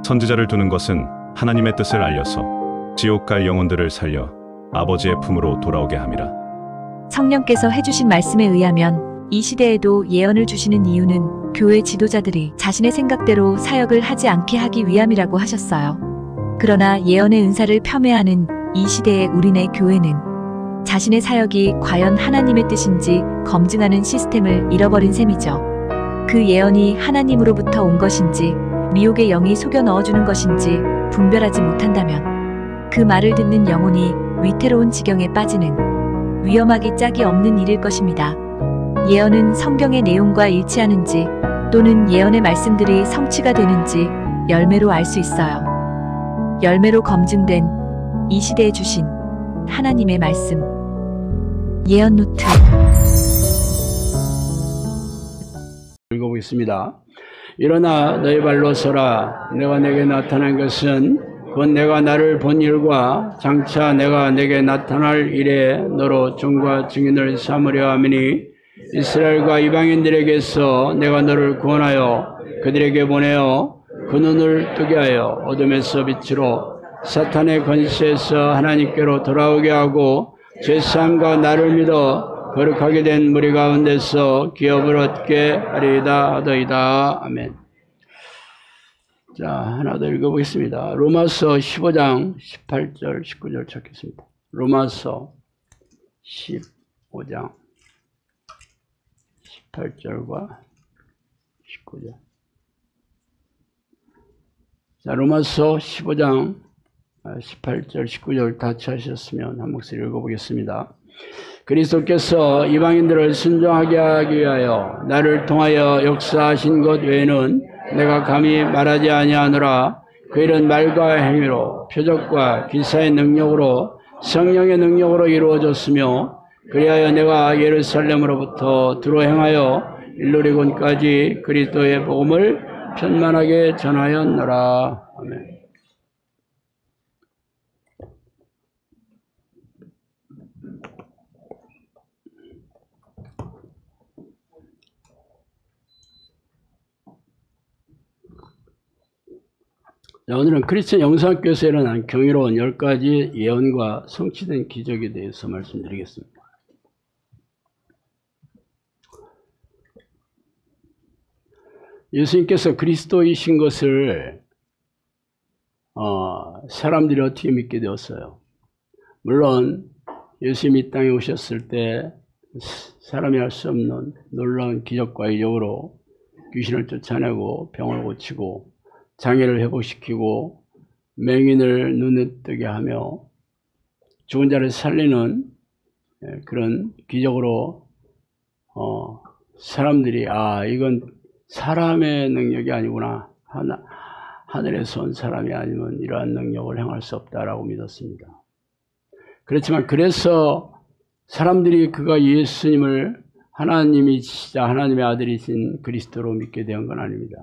선지자를 두는 것은 하나님의 뜻을 알려서 지옥 갈 영혼들을 살려 아버지의 품으로 돌아오게 함이라. 성령께서 해주신 말씀에 의하면 이 시대에도 예언을 주시는 이유는 교회 지도자들이 자신의 생각대로 사역을 하지 않게 하기 위함이라고 하셨어요. 그러나 예언의 은사를 폄훼하는 이 시대의 우리네 교회는 자신의 사역이 과연 하나님의 뜻인지 검증하는 시스템을 잃어버린 셈이죠. 그 예언이 하나님으로부터 온 것인지 미혹의 영이 속여 넣어주는 것인지 분별하지 못한다면 그 말을 듣는 영혼이 위태로운 지경에 빠지는 위험하기 짝이 없는 일일 것입니다. 예언은 성경의 내용과 일치하는지 또는 예언의 말씀들이 성취가 되는지 열매로 알 수 있어요. 열매로 검증된 이 시대에 주신 하나님의 말씀. 예언 노트. 읽어보겠습니다. 일어나 너희 발로 서라. 내가 내게 나타난 것은 곧 내가 나를 본 일과 장차 내가 내게 나타날 일에 너로 종과 증인을 삼으려 함이니 이스라엘과 이방인들에게서 내가 너를 구원하여 그들에게 보내어 그 눈을 뜨게 하여 어둠에서 빛으로 사탄의 권세에서 하나님께로 돌아오게 하고 죄사함과 나를 믿어 거룩하게 된 무리 가운데서 기업을 얻게 하리이다 하더이다. 아멘. 자, 하나 더 읽어보겠습니다. 로마서 15장 18절 19절 찾겠습니다. 로마서 15장 18절과 19절. 자, 로마서 15장 18절 19절 다 찾으셨으면 한 목소리 읽어보겠습니다. 그리스도께서 이방인들을 순종하게 하기 위하여 나를 통하여 역사하신 것 외에는 내가 감히 말하지 아니하노라. 그 일은 말과 행위로 표적과 기사의 능력으로 성령의 능력으로 이루어졌으며 그리하여 내가 예루살렘으로부터 두루 행하여 일루리곤까지 그리스도의 복음을 편만하게 전하였노라. 아멘. 자, 오늘은 크리스천 영상교회에서 일어난 경이로운 10가지 예언과 성취된 기적에 대해서 말씀드리겠습니다. 예수님께서 그리스도이신 것을 사람들이 어떻게 믿게 되었어요? 물론 예수님이 이 땅에 오셨을 때 사람이 할 수 없는 놀라운 기적과 이적으로 귀신을 쫓아내고 병을 고치고 장애를 회복시키고 맹인을 눈에 뜨게 하며 죽은 자를 살리는 그런 기적으로 사람들이 이건 사람의 능력이 아니구나, 하늘에서 온 사람이 아니면 이러한 능력을 행할 수 없다라고 믿었습니다. 그렇지만 그래서 사람들이 그가 예수님을 하나님이시자 하나님의 아들이신 그리스도로 믿게 된 건 아닙니다.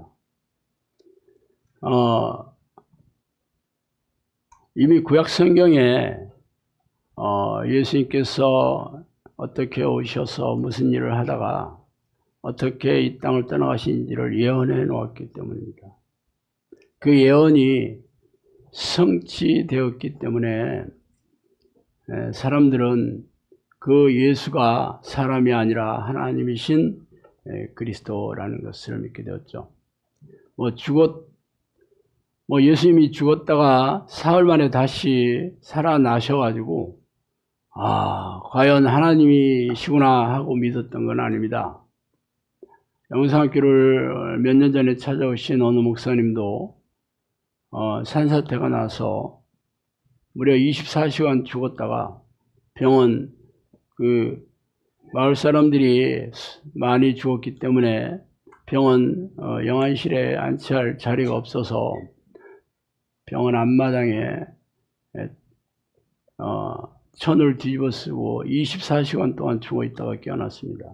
이미 구약 성경에 예수님께서 어떻게 오셔서 무슨 일을 하다가 어떻게 이 땅을 떠나가신지를 예언해 놓았기 때문입니다. 그 예언이 성취되었기 때문에 사람들은 그 예수가 사람이 아니라 하나님이신 그리스도라는 것을 믿게 되었죠. 예수님이 죽었다가 사흘 만에 다시 살아나셔가지고 과연 하나님이시구나 하고 믿었던 건 아닙니다. 영상학교를 몇 년 전에 찾아오신 어느 목사님도 산사태가 나서 무려 24시간 죽었다가 병원 마을 사람들이 많이 죽었기 때문에 병원 영안실에 안치할 자리가 없어서 병원 앞마당에 천을 뒤집어 쓰고 24시간 동안 죽어 있다가 깨어났습니다.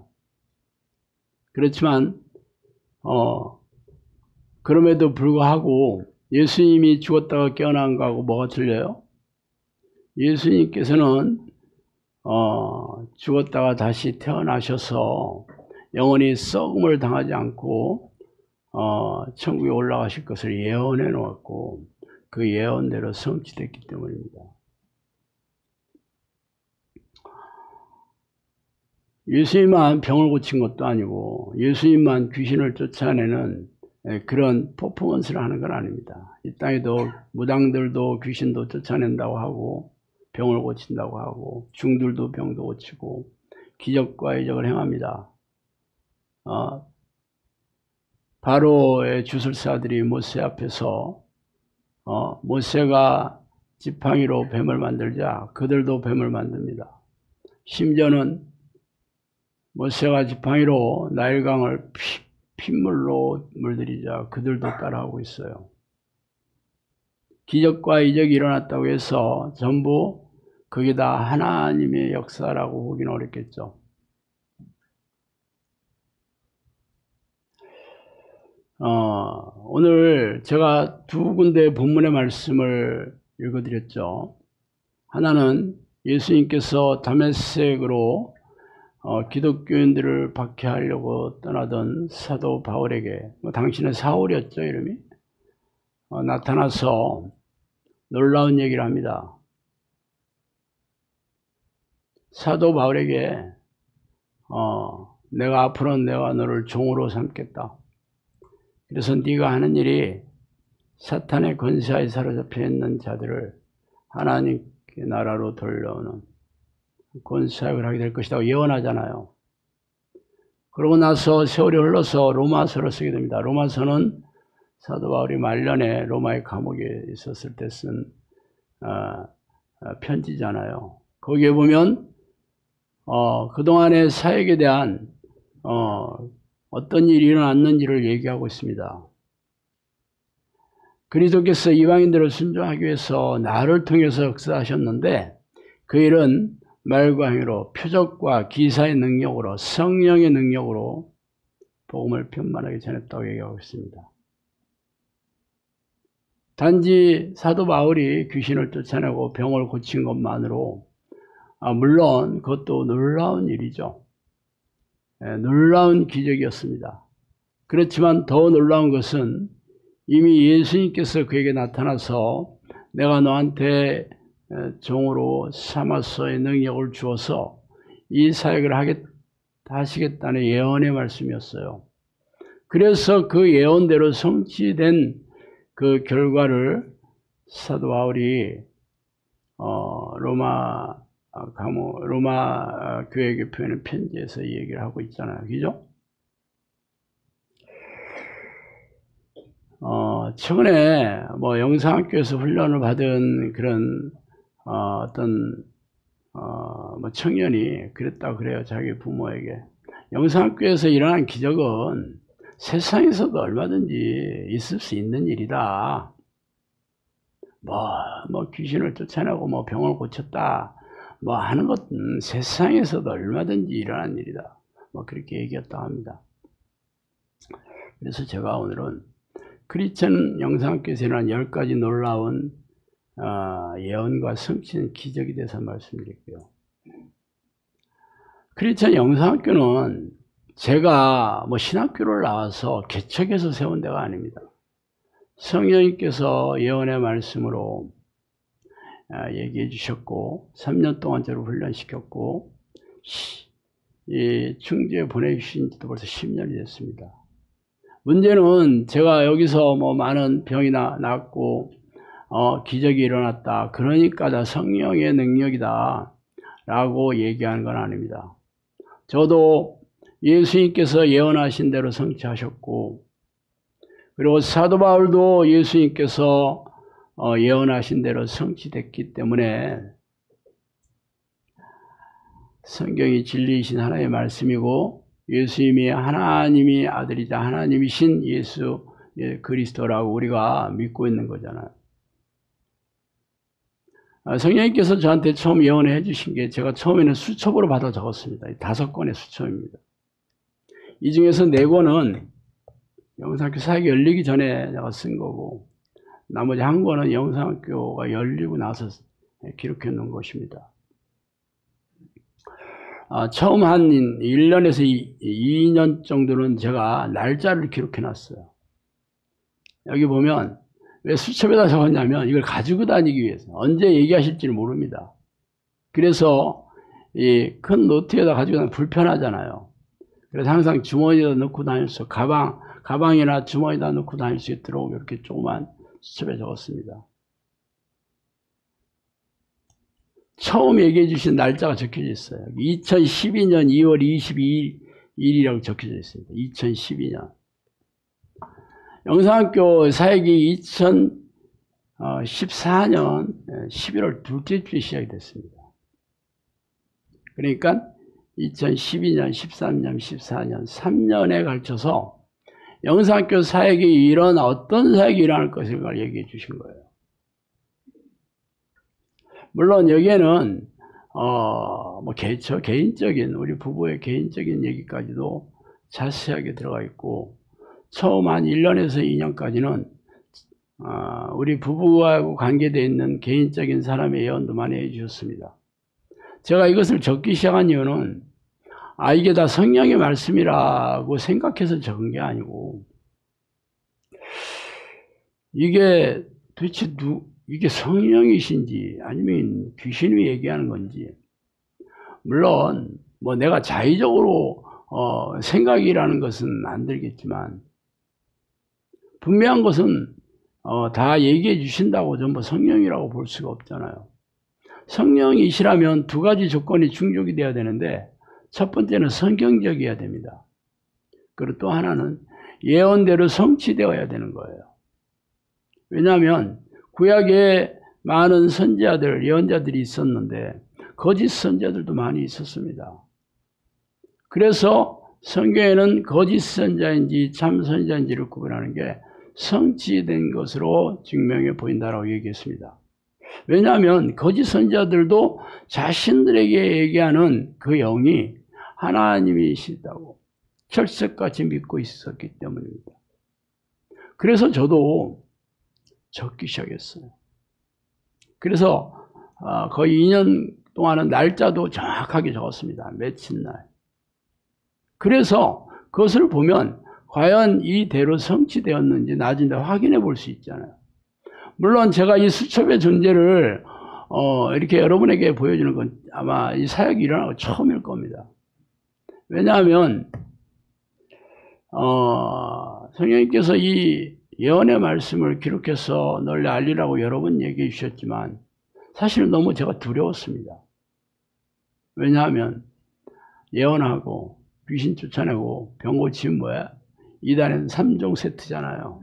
그렇지만 그럼에도 불구하고 예수님이 죽었다가 깨어난 거하고 뭐가 틀려요? 예수님께서는 죽었다가 다시 태어나셔서 영원히 썩음을 당하지 않고 천국에 올라가실 것을 예언해 놓았고 그 예언대로 성취됐기 때문입니다. 예수님만 병을 고친 것도 아니고 예수님만 귀신을 쫓아내는 그런 퍼포먼스를 하는 건 아닙니다. 이 땅에도 무당들도 귀신도 쫓아낸다고 하고 병을 고친다고 하고 중들도 병도 고치고 기적과 이적을 행합니다. 바로의 주술사들이 모세 앞에서 모세가 지팡이로 뱀을 만들자 그들도 뱀을 만듭니다. 심지어는 모세가 지팡이로 나일강을 핏물로 물들이자 그들도 따라하고 있어요. 기적과 이적이 일어났다고 해서 전부 그게 다 하나님의 역사라고 보기는 어렵겠죠. 오늘 제가 두 군데 본문의 말씀을 읽어드렸죠. 하나는 예수님께서 다메섹으로 기독교인들을 박해하려고 떠나던 사도 바울에게, 당신은 사울이었죠, 이름이? 나타나서 놀라운 얘기를 합니다. 사도 바울에게 내가 앞으로는 내가 너를 종으로 삼겠다. 그래서 네가 하는 일이 사탄의 권세하에 사로잡혀 있는 자들을 하나님의 나라로 돌려오는 권사역을 하게 될 것이라고 예언하잖아요. 그러고 나서 세월이 흘러서 로마서를 쓰게 됩니다. 로마서는 사도 바울이 말년에 로마의 감옥에 있었을 때 쓴 편지잖아요. 거기에 보면 그동안의 사역에 대한 어떤 일이 일어났는지를 얘기하고 있습니다. 그리스도께서 이방인들을 순종하기 위해서 나를 통해서 역사하셨는데 그 일은 말과 행위로 표적과 기사의 능력으로 성령의 능력으로 복음을 편만하게 전했다고 얘기하고 있습니다. 단지 사도 바울이 귀신을 쫓아내고 병을 고친 것만으로 물론 그것도 놀라운 일이죠. 놀라운 기적이었습니다. 그렇지만 더 놀라운 것은 이미 예수님께서 그에게 나타나서 내가 너한테 종으로 삼아서의 능력을 주어서 이 사역을 하시겠다는 예언의 말씀이었어요. 그래서 그 예언대로 성취된 그 결과를 사도 바울이 로마 교회에게 표현한 편지에서 이 얘기를 하고 있잖아요. 그죠? 최근에 영상학교에서 훈련을 받은 그런 어떤 청년이 그랬다고 그래요. 자기 부모에게. 영상학교에서 일어난 기적은 세상에서도 얼마든지 있을 수 있는 일이다. 귀신을 쫓아내고 병을 고쳤다. 하는 것은 세상에서도 얼마든지 일어난 일이다. 그렇게 얘기했다고 합니다. 그래서 제가 오늘은 크리스천 영상학교에서 일어난 10가지 놀라운 예언과 성취는 기적에 대해서 말씀드릴게요. 크리스천 영상학교는 제가 신학교를 나와서 개척해서 세운 데가 아닙니다. 성령님께서 예언의 말씀으로 얘기해 주셨고 3년 동안 저를 훈련시켰고 이 충주에 보내주신 지도 벌써 10년이 됐습니다. 문제는 제가 여기서 많은 병이 낫고 기적이 일어났다. 그러니까 다 성령의 능력이다 라고 얘기하는 건 아닙니다. 저도 예수님께서 예언하신 대로 성취하셨고 그리고 사도 바울도 예수님께서 예언하신 대로 성취됐기 때문에 성경이 진리이신 하나님의 말씀이고 예수님이 하나님이 아들이자 하나님이신 예수 그리스도라고 우리가 믿고 있는 거잖아요. 성령님께서 저한테 처음 예언해 주신 게 제가 처음에는 수첩으로 받아 적었습니다. 5권의 수첩입니다. 이 중에서 4권은 영상학교 사역이 열리기 전에 제가 쓴 거고 나머지 1권은 영상학교가 열리고 나서 기록해 놓은 것입니다. 처음 한 1년에서 2년 정도는 제가 날짜를 기록해 놨어요. 여기 보면 왜 수첩에다 적었냐면 이걸 가지고 다니기 위해서. 언제 얘기하실지를 모릅니다. 그래서 이 큰 노트에다 가지고 다니면 불편하잖아요. 그래서 항상 주머니에다 넣고 다닐 수, 가방이나 주머니에다 넣고 다닐 수 있도록 이렇게 조그만 수첩에 적었습니다. 처음 얘기해 주신 날짜가 적혀져 있어요. 2012년 2월 22일이라고 적혀져 있습니다. 2012년. 영상학교 사역이 2014년 11월 둘째 주에 시작이 됐습니다. 그러니까 2012년, 13년, 14년, 3년에 걸쳐서 영상학교 사역이 이런 어떤 사역이 일어날 것인가를 얘기해 주신 거예요. 물론 여기에는 뭐 개인적인 우리 부부의 개인적인 얘기까지도 자세하게 들어가 있고, 처음 한 1년에서 2년까지는 우리 부부하고 관계되어 있는 개인적인 사람의 예언도 많이 해주셨습니다. 제가 이것을 적기 시작한 이유는 이게 다 성령의 말씀이라고 생각해서 적은 게 아니고, 이게 도대체 이게 성령이신지 아니면 귀신이 얘기하는 건지, 물론 뭐 내가 자의적으로 생각이라는 것은 안 들겠지만, 분명한 것은 다 얘기해 주신다고 전부 성령이라고 볼 수가 없잖아요. 성령이시라면 두 가지 조건이 충족이 돼야 되는데, 첫 번째는 성경적이어야 됩니다. 그리고 또 하나는 예언대로 성취되어야 되는 거예요. 왜냐하면 구약에 많은 선지자들, 예언자들이 있었는데 거짓 선지자들도 많이 있었습니다. 그래서 성경에는 거짓 선지자인지 참 선지자인지를 구분하는 게 성취된 것으로 증명해 보인다라고 얘기했습니다. 왜냐하면 거짓 선지자들도 자신들에게 얘기하는 그 영이 하나님이시다고 철석같이 믿고 있었기 때문입니다. 그래서 저도 적기 시작했어요. 그래서 거의 2년 동안은 날짜도 정확하게 적었습니다. 며칠 날. 그래서 그것을 보면 과연 이대로 성취되었는지 나중에 확인해 볼 수 있잖아요. 물론 제가 이 수첩의 존재를 이렇게 여러분에게 보여주는 건 아마 이 사역이 일어나고 처음일 겁니다. 왜냐하면 성령님께서 이 예언의 말씀을 기록해서 널리 알리라고 여러 번 얘기해 주셨지만 사실 너무 제가 두려웠습니다. 왜냐하면 예언하고 귀신 쫓아내고 병 고치면 뭐야? 이단에는 3종 세트잖아요.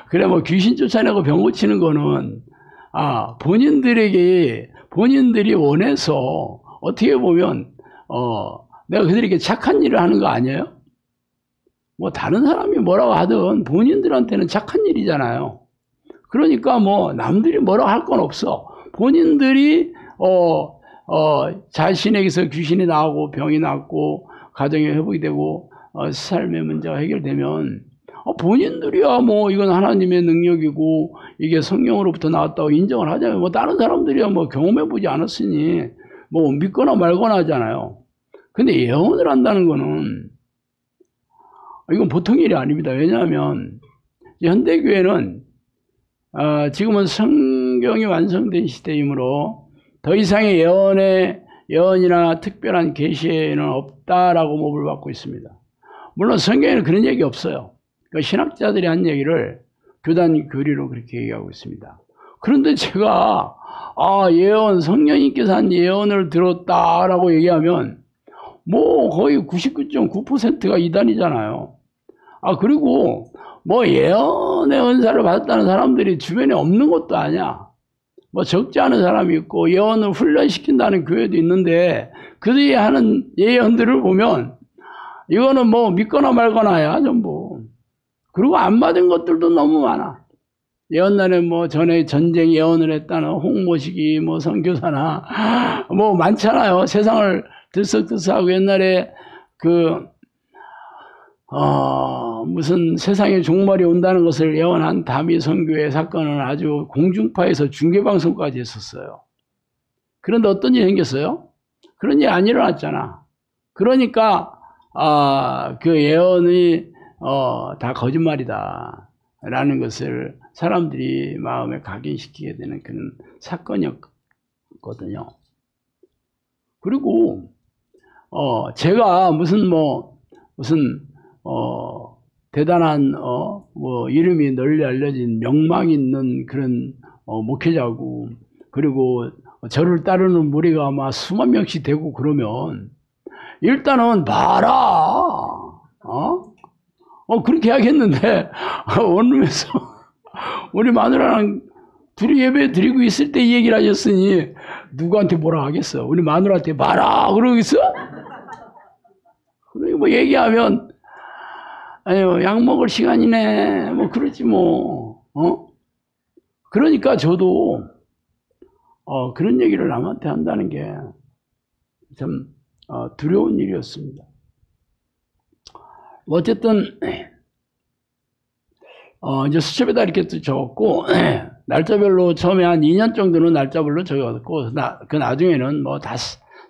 그래 뭐 귀신 쫓아내고 병 고치는 거는 본인들이 원해서 어떻게 보면 내가 그들에게 착한 일을 하는 거 아니에요? 뭐 다른 사람이 뭐라고 하든 본인들한테는 착한 일이잖아요. 그러니까 뭐 남들이 뭐라고 할 건 없어. 본인들이 자신에게서 귀신이 나오고 병이 낫고 가정이 회복이 되고 삶의 문제가 해결되면 본인들이야 뭐 이건 하나님의 능력이고 이게 성령으로부터 나왔다고 인정을 하잖아요. 뭐 다른 사람들이야 뭐 경험해 보지 않았으니 뭐 믿거나 말거나 하잖아요. 근데 예언을 한다는 거는 이건 보통 일이 아닙니다. 왜냐하면 현대교회는 지금은 성경이 완성된 시대이므로 더 이상의 예언이나 특별한 계시는 없다라고 몹을 받고 있습니다. 물론 성경에는 그런 얘기 없어요. 그러니까 신학자들이 한 얘기를 교단 교리로 그렇게 얘기하고 있습니다. 그런데 제가 성령님께서 한 예언을 들었다라고 얘기하면 뭐 거의 99.9%가 이단이잖아요. 그리고 뭐 예언의 은사를 받았다는 사람들이 주변에 없는 것도 아니야. 뭐 적지 않은 사람이 있고 예언을 훈련시킨다는 교회도 있는데 그들이 하는 예언들을 보면 이거는 뭐 믿거나 말거나야 전부. 그리고 안 받은 것들도 너무 많아. 예언날에 뭐 전에 전쟁 예언을 했다는 홍모식이 뭐 선교사나 뭐 많잖아요. 세상을 들썩들썩하고 옛날에 무슨 세상에 종말이 온다는 것을 예언한 다미 선교의 사건은 아주 공중파에서 중계방송까지 했었어요. 그런데 어떤 일이 생겼어요? 그런 일이 안 일어났잖아. 그러니까 그 예언이 다 거짓말이다 라는 것을 사람들이 마음에 각인시키게 되는 그런 사건이었거든요. 그리고 제가 무슨 대단한 뭐 이름이 널리 알려진 명망 있는 그런 목회자고, 그리고 저를 따르는 무리가 아마 수만 명씩 되고 그러면 일단은 봐라, 그렇게 하겠는데 원룸에서 우리 마누라랑 둘이 예배 드리고 있을 때 이 얘기를 하셨으니 누구한테 뭐라 하겠어? 우리 마누라한테 봐라 그러겠어? 그리고 뭐 얘기하면 아유 약 먹을 시간이네 뭐 그러지 뭐. 그러니까 저도 그런 얘기를 남한테 한다는 게 참 두려운 일이었습니다. 어쨌든 이제 수첩에다 이렇게 또 적었고 날짜별로 처음에 한 2년 정도는 날짜별로 적었고 그 나중에는 뭐 다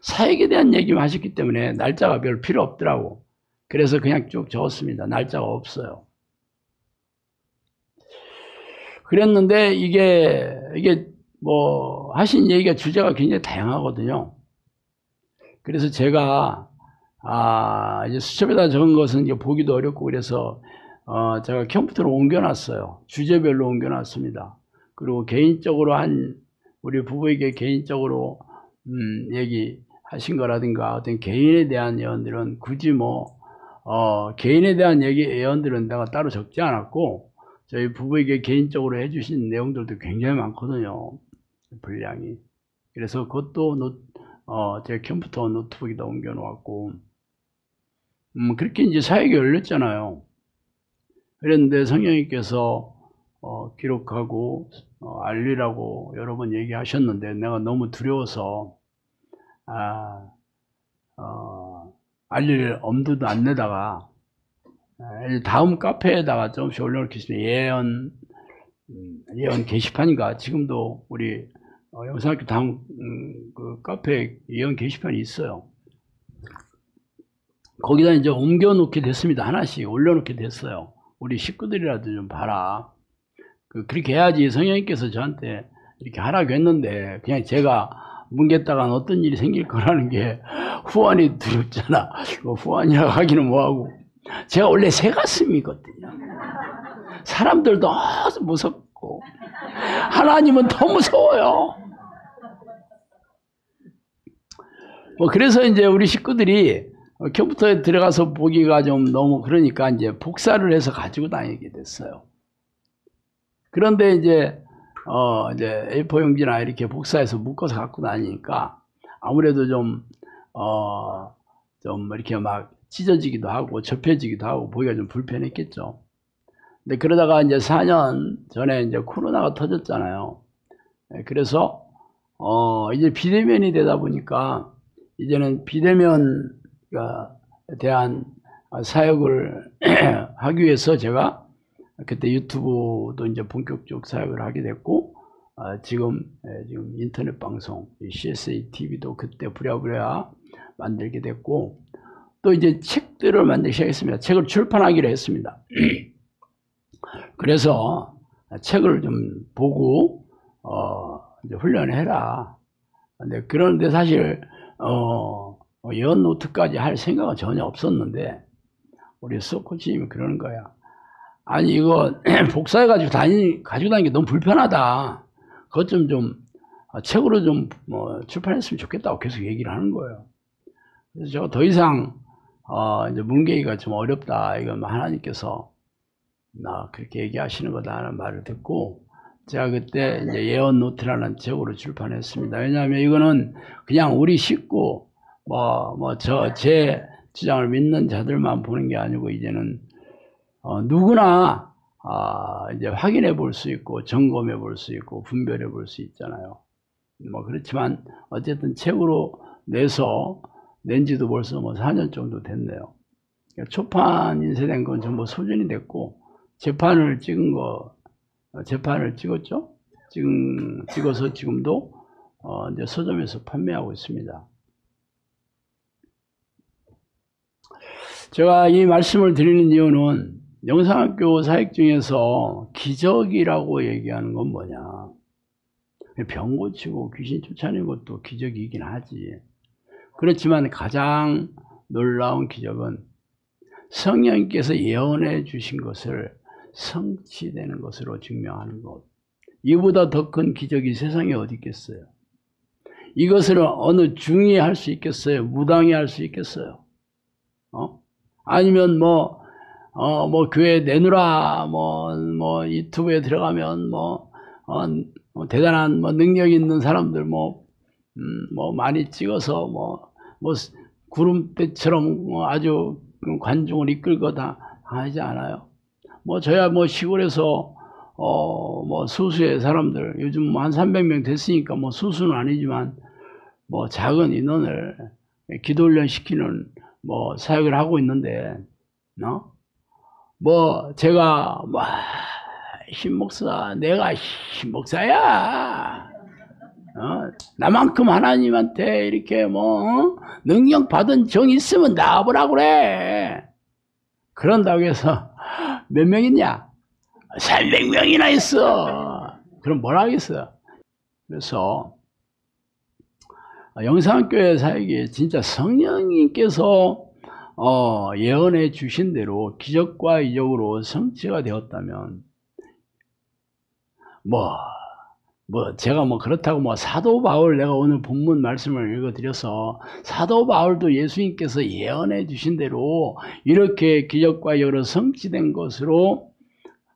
사역에 대한 얘기만 하셨기 때문에 날짜가 별 필요 없더라고. 그래서 그냥 쭉 적었습니다. 날짜가 없어요. 그랬는데 이게 뭐 하신 얘기가 주제가 굉장히 다양하거든요. 그래서 제가 이제 수첩에다 적은 것은 이제 보기도 어렵고 그래서 제가 컴퓨터로 옮겨놨어요. 주제별로 옮겨놨습니다. 그리고 개인적으로 우리 부부에게 개인적으로 얘기하신 거라든가 어떤 개인에 대한 예언들은 굳이 개인에 대한 예언들은 내가 따로 적지 않았고 저희 부부에게 개인적으로 해주신 내용들도 굉장히 많거든요. 분량이. 그래서 그것도 제 컴퓨터 노트북에다 옮겨놓았고 그렇게 이제 사역이 열렸잖아요. 그랬는데 성령님께서 기록하고 알리라고 여러 번 얘기하셨는데 내가 너무 두려워서 알릴 엄두도 안 내다가 다음 카페에다가 조금씩 올려놓겠습니다. 예언 게시판인가 지금도 우리 영상학교 다음 그 카페에 예언 게시판이 있어요. 거기다 이제 옮겨놓게 됐습니다. 하나씩 올려놓게 됐어요. 우리 식구들이라도 좀 봐라. 그렇게 해야지 성령님께서 저한테 이렇게 하라고 했는데 그냥 제가 뭉갰다간 어떤 일이 생길 거라는 게 후환이 두렵잖아. 후환이라고 하기는 뭐하고. 제가 원래 새가슴이거든요. 사람들 너무 무섭고 하나님은 더 무서워요. 그래서 이제 우리 식구들이 컴퓨터에 들어가서 보기가 좀 너무 그러니까 이제 복사를 해서 가지고 다니게 됐어요. 그런데 이제 A4 용지나 이렇게 복사해서 묶어서 갖고 다니니까 아무래도 좀 이렇게 막 찢어지기도 하고 접혀지기도 하고 보기가 좀 불편했겠죠. 근데 그러다가 이제 4년 전에 이제 코로나가 터졌잖아요. 그래서 이제 비대면이 되다 보니까 이제는 비대면에 대한 사역을 하기 위해서 제가 그때 유튜브도 이제 본격적 사역을 하게 됐고 지금 인터넷 방송 CSA TV도 그때 부랴부랴 만들게 됐고 또 이제 책들을 만들기 시작했습니다. 책을 출판하기로 했습니다. 그래서 책을 좀 보고 이제 훈련해라. 그런데 사실 예언 노트까지 할 생각은 전혀 없었는데 우리 수업 코치님이 그러는 거야. 아니 이거 복사해가지고 가지고 다니는 게 너무 불편하다. 그것 좀 책으로 좀 출판했으면 좋겠다고 계속 얘기를 하는 거예요. 그래서 제가 더 이상 이제 문계기가 좀 어렵다. 이건 하나님께서 그렇게 얘기하시는 거다라는 말을 듣고 제가 그때 이제 예언 노트라는 책으로 출판했습니다. 왜냐하면 이거는 그냥 우리 식구 제 주장을 믿는 자들만 보는 게 아니고 이제는 누구나 이제 확인해 볼 수 있고 점검해 볼 수 있고 분별해 볼 수 있잖아요. 그렇지만 어쨌든 책으로 낸 지도 벌써 4년 정도 됐네요. 초판 인쇄된 건 전부 소진이 됐고 재판을 찍었죠. 찍어서 지금도 이제 서점에서 판매하고 있습니다. 제가 이 말씀을 드리는 이유는 영상학교 사역 중에서 기적이라고 얘기하는 건 뭐냐? 병 고치고 귀신 쫓아내는 것도 기적이긴 하지. 그렇지만 가장 놀라운 기적은 성령께서 예언해 주신 것을 성취되는 것으로 증명하는 것. 이보다 더 큰 기적이 세상에 어디 있겠어요? 이것을 어느 중이 할 수 있겠어요? 무당이 할 수 있겠어요? 아니면 교회 내누라, 유튜브에 들어가면, 대단한, 능력 있는 사람들, 많이 찍어서, 구름대처럼 아주 관중을 이끌고 다 하지 않아요? 저야 시골에서, 수수의 사람들, 요즘 한 300명 됐으니까, 수수는 아니지만, 작은 인원을 기도훈련 시키는, 사역을 하고 있는데, 제가, 신목사, 내가 신목사야. 나만큼 하나님한테 이렇게 능력 받은 정 있으면 나와보라 그래. 그런다고 해서 몇 명 있냐? 300명이나 있어. 그럼 뭐라 하겠어? 그래서 영상교회 사역이 진짜 성령님께서 예언해 주신 대로 기적과 이적으로 성취가 되었다면 제가 그렇다고 사도 바울, 내가 오늘 본문 말씀을 읽어드려서 사도 바울도 예수님께서 예언해 주신 대로 이렇게 기적과 이적으로 성취된 것으로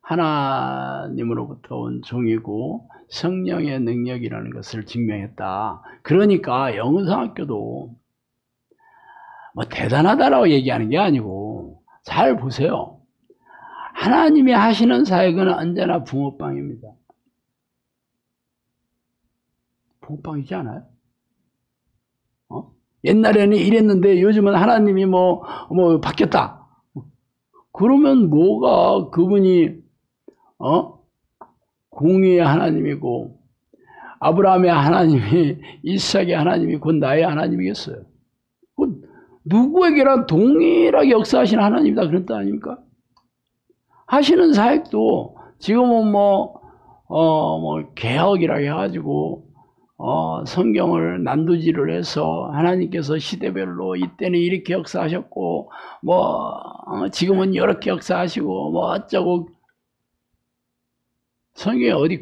하나님으로부터 온 종이고 성령의 능력이라는 것을 증명했다. 그러니까 영상학교도 대단하다라고 얘기하는 게 아니고, 잘 보세요. 하나님이 하시는 사역은 언제나 붕어빵입니다. 붕어빵이지 않아요? 옛날에는 이랬는데 요즘은 하나님이 바뀌었다. 그러면 뭐가 그분이 공의의 하나님이고 아브라함의 하나님이 이삭의 하나님이 곧 나의 하나님이겠어요? 누구에게나 동일하게 역사하시는 하나님이다 그런 뜻 아닙니까? 하시는 사역도 지금은 개혁이라고 해가지고 성경을 난도질을 해서 하나님께서 시대별로 이때는 이렇게 역사하셨고 지금은 이렇게 역사하시고 어쩌고. 성경에 어디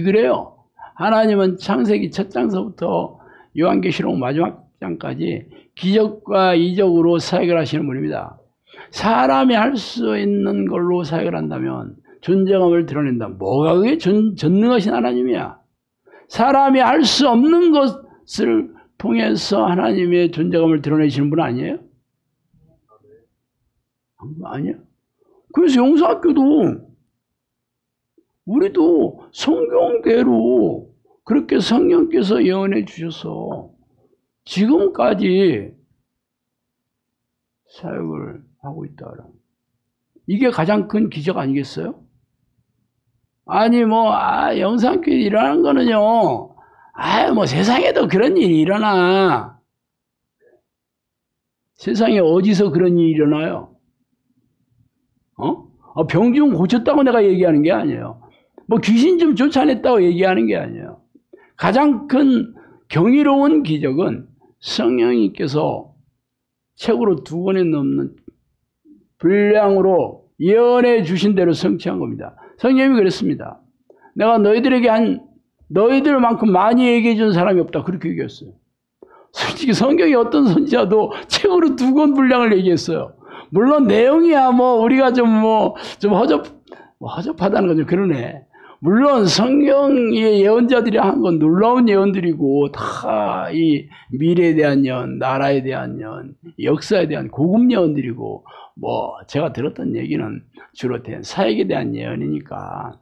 그래요? 하나님은 창세기 첫 장서부터 요한계시록 마지막 장까지 기적과 이적으로 사역을 하시는 분입니다. 사람이 할 수 있는 걸로 사역을 한다면 존재감을 드러낸다. 뭐가 그게 전능하신 하나님이야. 사람이 할 수 없는 것을 통해서 하나님의 존재감을 드러내시는 분 아니에요? 아니야. 그래서 영상학교도 우리도 성경대로 그렇게 성령께서 예언해 주셔서 지금까지 사역을 하고 있다. 이게 가장 큰 기적 아니겠어요? 아니 영상교회 일어나는 거는요, 세상에도 그런 일이 일어나. 세상에 어디서 그런 일이 일어나요? 병 좀 고쳤다고 내가 얘기하는 게 아니에요. 귀신 좀 쫓아냈다고 얘기하는 게 아니에요. 가장 큰 경이로운 기적은 성령님께서 책으로 2권에 넘는 분량으로 예언해 주신 대로 성취한 겁니다. 성령님이 그랬습니다. 내가 너희들에게 너희들만큼 많이 얘기해 준 사람이 없다. 그렇게 얘기했어요. 솔직히 성경에 어떤 선지자도 책으로 2권 분량을 얘기했어요. 물론 내용이야 우리가 좀 허접하다는 건 좀 그러네. 물론 성경의 예언자들이 한 건 놀라운 예언들이고 다 이 미래에 대한 예언, 나라에 대한 예언, 역사에 대한 고급 예언들이고 제가 들었던 얘기는 주로 사역에 대한 예언이니까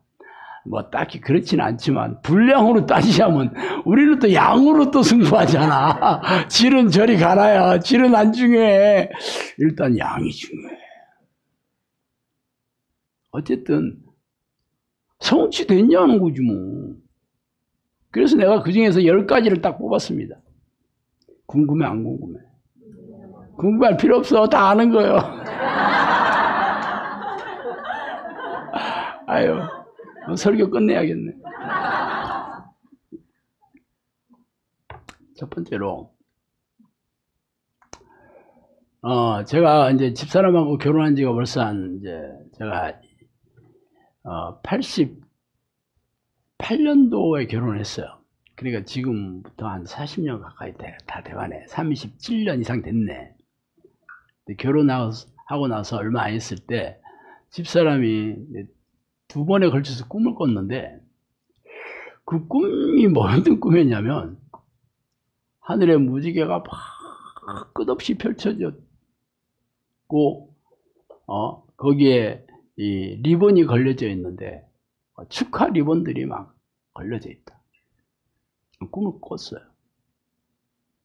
딱히 그렇지는 않지만 분량으로 따지자면 우리는 또 양으로 또 승부하잖아. 질은 저리 가라야. 질은 안 중요해. 일단 양이 중요해. 어쨌든 성취됐냐는 거지 그래서 내가 그 중에서 10가지를 딱 뽑았습니다. 궁금해 안 궁금해? 궁금할 필요 없어. 다 아는 거예요. 아유, 설교 끝내야겠네. 첫 번째로, 제가 이제 집사람하고 결혼한 지가 벌써 제가, 88년도에 결혼했어요. 그러니까 지금부터 한 40년 가까이 다 돼가네. 37년 이상 됐네. 결혼하고 나서 얼마 안 했을 때 집사람이 2번에 걸쳐서 꿈을 꿨는데 그 꿈이 뭐였던 꿈이었냐면 하늘에 무지개가 막 끝없이 펼쳐졌고 거기에 이 리본이 걸려져 있는데 축하 리본들이 막 걸려져 있다. 꿈을 꿨어요.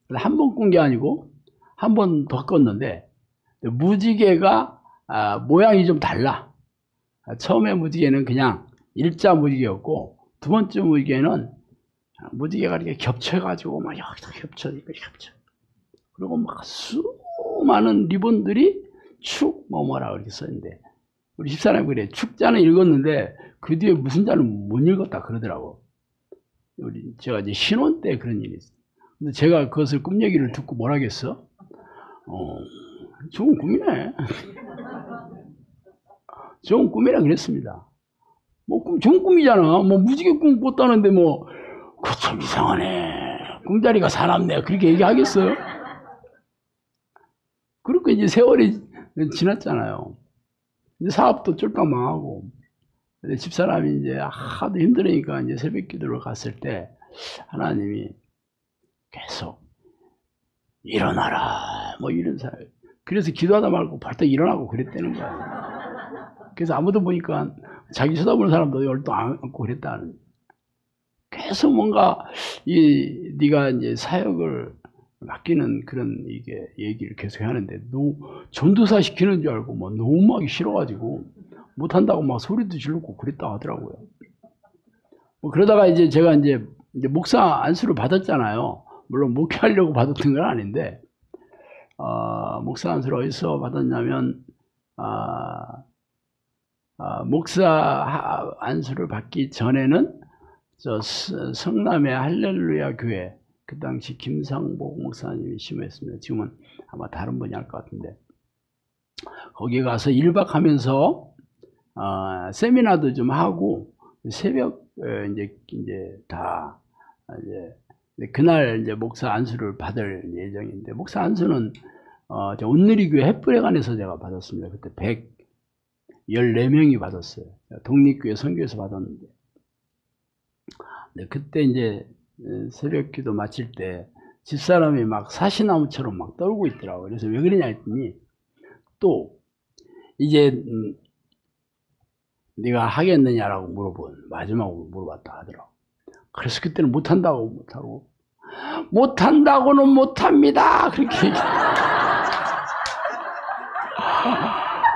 한 번 꾼 게 아니고 한 번 더 꿨는데 무지개가 모양이 좀 달라. 처음에 무지개는 그냥 일자 무지개였고 두 번째 무지개는 무지개가 이렇게 겹쳐가지고 막 여기서 겹쳐. 그리고 막 수많은 리본들이 축 뭐뭐라 그렇게 써있는데 우리 집사람이 그래. 축자는 읽었는데 그 뒤에 무슨 자는 못 읽었다 그러더라고. 제가 이제 신혼 때 그런 일이 있어요. 근데 제가 그것을 꿈 얘기를 듣고 뭐라겠어? 좋은 꿈이네. 좋은 꿈이라 그랬습니다. 좋은 꿈이잖아. 무지개 꿈 꿨다는데 그거 참 이상하네. 꿈자리가 사납네. 그렇게 얘기하겠어요? 그렇게 이제 세월이 지났잖아요. 이제 사업도 쫄딱 망하고. 집사람이 이제 하도 힘들으니까 이제 새벽 기도를 갔을 때 하나님이 계속 일어나라 이런 사람. 그래서 기도하다 말고 벌떡 일어나고 그랬다는 거야. 그래서 아무도 보니까 자기 쳐다보는 사람도 열도 않고 그랬다는. 계속 뭔가 네가 이제 사역을 맡기는 그런 얘기를 계속 하는데 전도사 시키는 줄 알고 너무 하기 싫어가지고 못한다고 막 소리도 지르고 그랬다 하더라고요. 그러다가 이제 제가 이제 목사 안수를 받았잖아요. 물론 목회하려고 받았던 건 아닌데 목사 안수를 어디서 받았냐면 목사 안수를 받기 전에는 성남의 할렐루야 교회, 그 당시 김상복 목사님이 심했습니다. 지금은 아마 다른 분이 할 것 같은데 거기 가서 1박 하면서 세미나도 좀 하고 새벽 이제 그날 이제 목사 안수를 받을 예정인데 목사 안수는 온누리교회 햇불회관에서 제가 받았습니다. 그때 114명이 받았어요. 독립교회 선교에서 받았는데 그때 이제 새벽 기도 마칠 때 집사람이 막 사시나무처럼 막 떨고 있더라고요. 그래서 왜 그러냐 했더니 또 이제 네가 하겠느냐라고 마지막으로 물어봤다 하더라고. 그래서 그때는 못한다고는 못합니다. 그렇게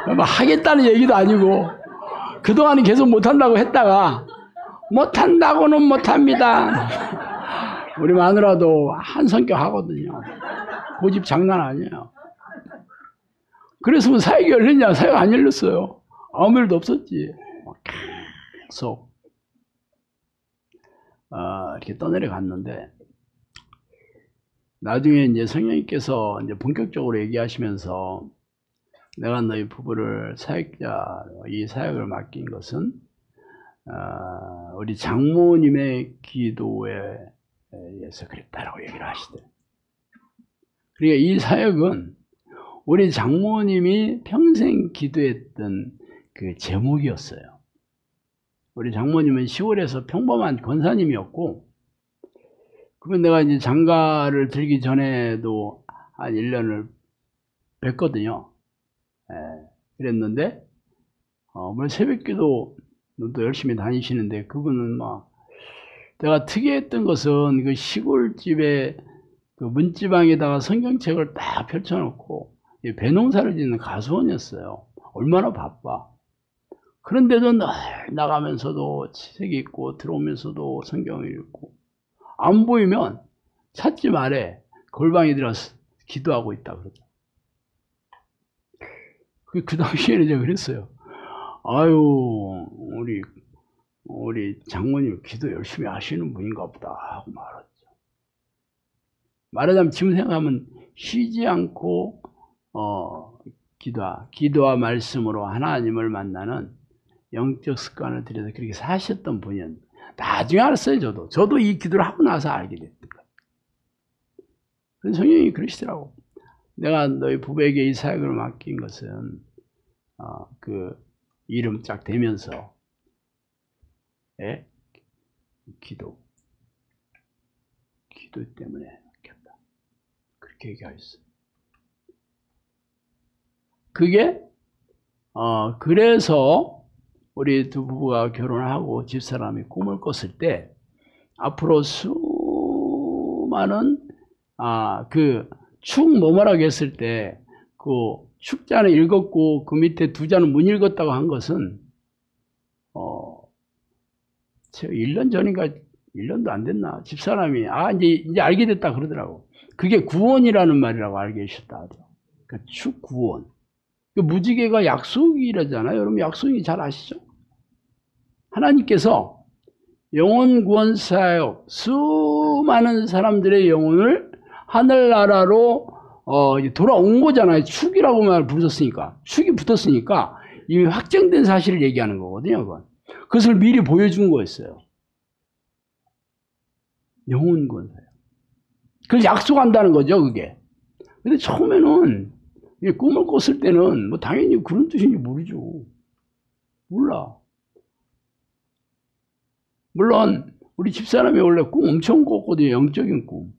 하겠다는 얘기도 아니고 그동안은 계속 못한다고 했다가 못한다고는 못합니다. 우리 마누라도 한 성격 하거든요. 고집 장난 아니에요. 그래서 사역이 열렸냐? 사역 안 열렸어요. 아무 일도 없었지. 계속 이렇게 떠내려 갔는데 나중에 이제 성령님께서 이제 본격적으로 얘기하시면서 내가 너희 부부를 이 사역을 맡긴 것은 우리 장모님의 기도에 의해서 그랬다라고 얘기를 하시더라고요. 그러니까 이 사역은 우리 장모님이 평생 기도했던 그 제목이었어요. 우리 장모님은 시골에서 평범한 권사님이었고, 그러면 내가 이제 장가를 들기 전에도 한 1년을 뵀거든요. 그랬는데, 물론 새벽기도 또 열심히 다니시는데, 그분은 내가 특이했던 것은 그 시골집에 그 문지방에다가 성경책을 딱 펼쳐놓고, 배농사를 짓는 가수원이었어요. 얼마나 바빠. 그런데도 늘 나가면서도 책 읽고 들어오면서도 성경을 읽고 안 보이면 찾지 말에 골방에 들어서 기도하고 있다 그러죠. 그 당시에는 제가 그랬어요. 아유, 우리 우리 장모님 기도 열심히 하시는 분인가 보다 하고 말았죠. 말하자면 지금 생각하면 쉬지 않고 기도와 말씀으로 하나님을 만나는 영적 습관을 들여서 그렇게 사셨던 분이었는데 나중에 알았어요. 저도 이 기도를 하고 나서 알게 됐던 거예요. 그래서 성령이 그러시더라고. 내가 너희 부부에게 이 사역을 맡긴 것은 그 이름 쫙 대면서 기도 때문에 맡겼다. 그렇게 얘기하셨어요. 그게 그래서 우리 두 부부가 결혼하고 집사람이 꿈을 꿨을 때 앞으로 수많은 그 축 뭐뭐라고 했을 때 그 축자는 읽었고 그 밑에 두 자는 못 읽었다고 한 것은 제가 1년 전인가 1년도 안 됐나 집사람이 이제 알게 됐다 그러더라고. 그게 구원이라는 말이라고 알게 하셨다. 그러니까 축 구원. 그 무지개가 약속이라잖아요. 여러분 약속이 잘 아시죠? 하나님께서 영혼 구원 사역 수많은 사람들의 영혼을 하늘나라로 돌아온 거잖아요. 축이라고 말 부르셨으니까 축이 붙었으니까 이미 확정된 사실을 얘기하는 거거든요. 그건. 그것을 미리 보여준 거였어요. 영혼 구원 사역. 그걸 약속한다는 거죠. 그게. 근데 처음에는 꿈을 꿨을 때는 뭐 당연히 그런 뜻인지 모르죠. 몰라. 물론 우리 집사람이 원래 꿈 엄청 꿨거든요. 영적인 꿈.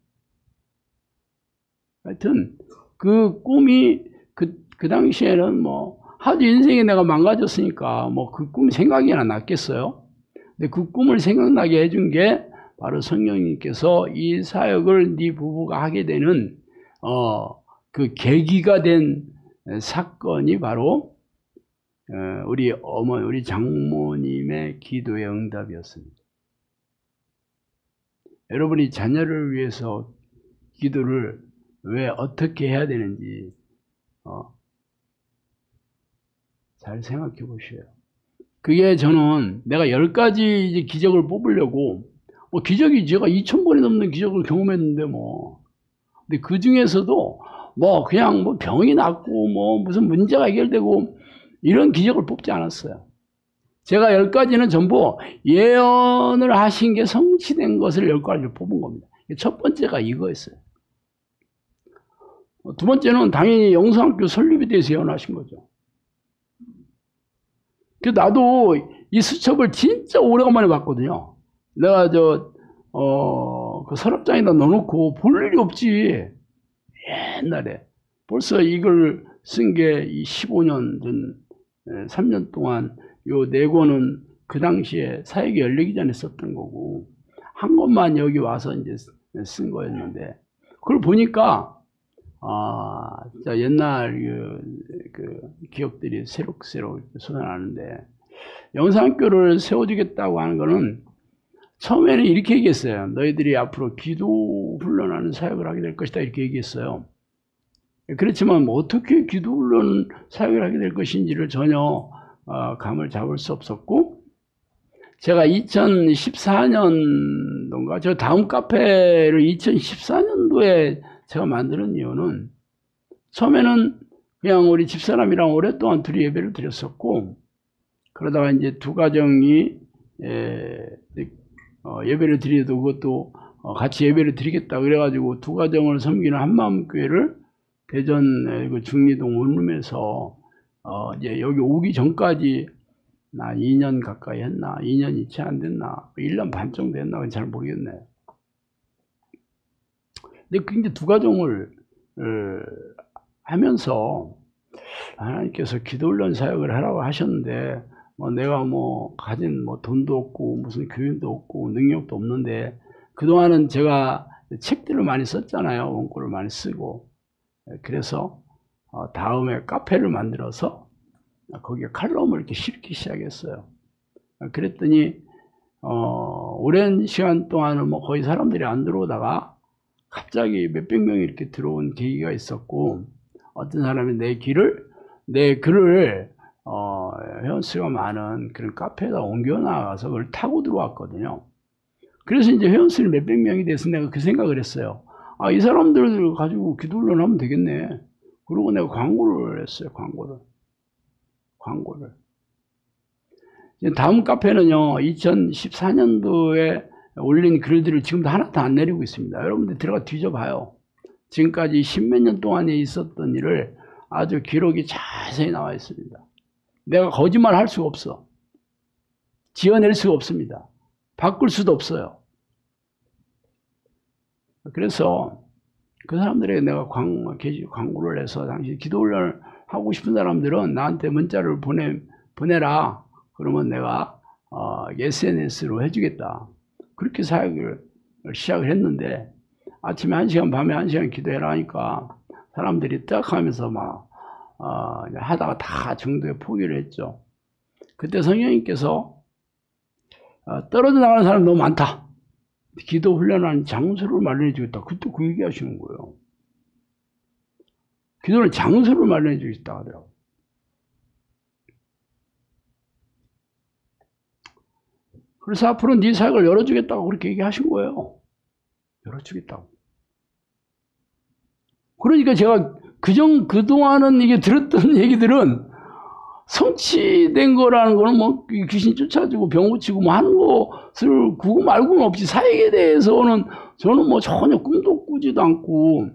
하여튼 그 꿈이 그 당시에는 뭐 하도 인생이 내가 망가졌으니까 뭐 그 꿈이 생각이 났겠어요. 근데 그 꿈을 생각나게 해준 게 바로 성령님께서 이 사역을 네 부부가 하게 되는 그 계기가 된 사건이 바로 우리 장모님의 기도의 응답이었습니다. 여러분이 자녀를 위해서 기도를 왜 어떻게 해야 되는지 잘 생각해 보셔요. 그게 저는 내가 10가지 이제 기적을 뽑으려고 기적이 제가 2000번이 넘는 기적을 경험했는데 근데 그 중에서도 그냥 병이 낫고 무슨 문제가 해결되고 이런 기적을 뽑지 않았어요. 제가 10가지는 전부 예언을 하신 게 성취된 것을 10가지를 뽑은 겁니다. 첫 번째가 이거였어요. 두 번째는 당연히 영성학교 설립에 대해서 예언하신 거죠. 나도 이 수첩을 진짜 오래간만에 봤거든요. 내가 그 서랍장에다 넣어놓고 볼 일이 없지. 옛날에. 벌써 이걸 쓴 게 15년 전, 3년 동안 요 4권은 그 당시에 사역이 열리기 전에 썼던 거고, 한 권만 여기 와서 이제 쓴 거였는데, 그걸 보니까, 진짜 옛날 그 기억들이 새록새록 솟아나는데, 영상학교를 세워주겠다고 하는 거는 처음에는 이렇게 얘기했어요. 너희들이 앞으로 기도 훈련하는 사역을 하게 될 것이다. 이렇게 얘기했어요. 그렇지만 어떻게 기도 훈련 사역을 하게 될 것인지를 전혀 감을 잡을 수 없었고, 제가 2014년도인가, 저 다음 카페를 2014년도에 제가 만드는 이유는 처음에는 그냥 우리 집사람이랑 오랫동안 둘이 예배를 드렸었고, 그러다가 이제 두 가정이 예배를 드려도 그것도 같이 예배를 드리겠다 그래가지고 두 가정을 섬기는 한마음교회를 대전 중리동 원룸에서 이제 여기 오기 전까지 나 2년 가까이 했나 2년이 채 안 됐나 1년 반 정도 했나 잘 모르겠네요. 근데 그 이제 두 가정을 하면서 하나님께서 기도훈련 사역을 하라고 하셨는데 내가 가진 돈도 없고 무슨 교육도 없고 능력도 없는데 그동안은 제가 책들을 많이 썼잖아요. 원고를 많이 쓰고. 그래서 다음에 카페를 만들어서 거기에 칼럼을 이렇게 실기 시작했어요. 그랬더니 오랜 시간 동안은 거의 사람들이 안 들어오다가 갑자기 몇백 명이 이렇게 들어온 계기가 있었고, 어떤 사람이 내 글을 회원수가 많은 그런 카페에다 옮겨나가서 그걸 타고 들어왔거든요. 그래서 이제 회원수를 몇백 명이 돼서 내가 그 생각을 했어요. 아, 이 사람들 가지고 기도훈련 하면 되겠네. 그러고 내가 광고를 했어요. 광고를. 다음 카페는요, 2014년도에 올린 글들을 지금도 하나도 안 내리고 있습니다. 여러분들 들어가 뒤져봐요. 지금까지 십몇 년 동안에 있었던 일을 아주 기록이 자세히 나와 있습니다. 내가 거짓말 할 수가 없어. 지어낼 수가 없습니다. 바꿀 수도 없어요. 그래서 그 사람들에게 내가 광고를 해서 당시 기도훈련을 하고 싶은 사람들은 나한테 문자를 보내라. 그러면 내가 SNS로 해주겠다. 그렇게 사역을 시작을 했는데 아침에 1시간 밤에 1시간 기도해라 하니까 사람들이 딱 하면서 막 하다가 다 정도에 포기를 했죠. 그때 성령님께서 떨어져 나가는 사람 너무 많다. 기도 훈련하는 장소를 마련해 주겠다. 그때 그 얘기 하시는 거예요. 기도를 장소를 마련해 주겠다 하더라고요. 그래서 앞으로 네 사역을 열어주겠다고 그렇게 얘기하신 거예요. 열어주겠다고. 그러니까 제가 그동안은 이게 들었던 얘기들은 성취된 거라는 거는 뭐 귀신 쫓아주고 병 고치고 뭐 하는 것을 그거 말고는 없지. 사역에 대해서는 저는 뭐 전혀 꿈도 꾸지도 않고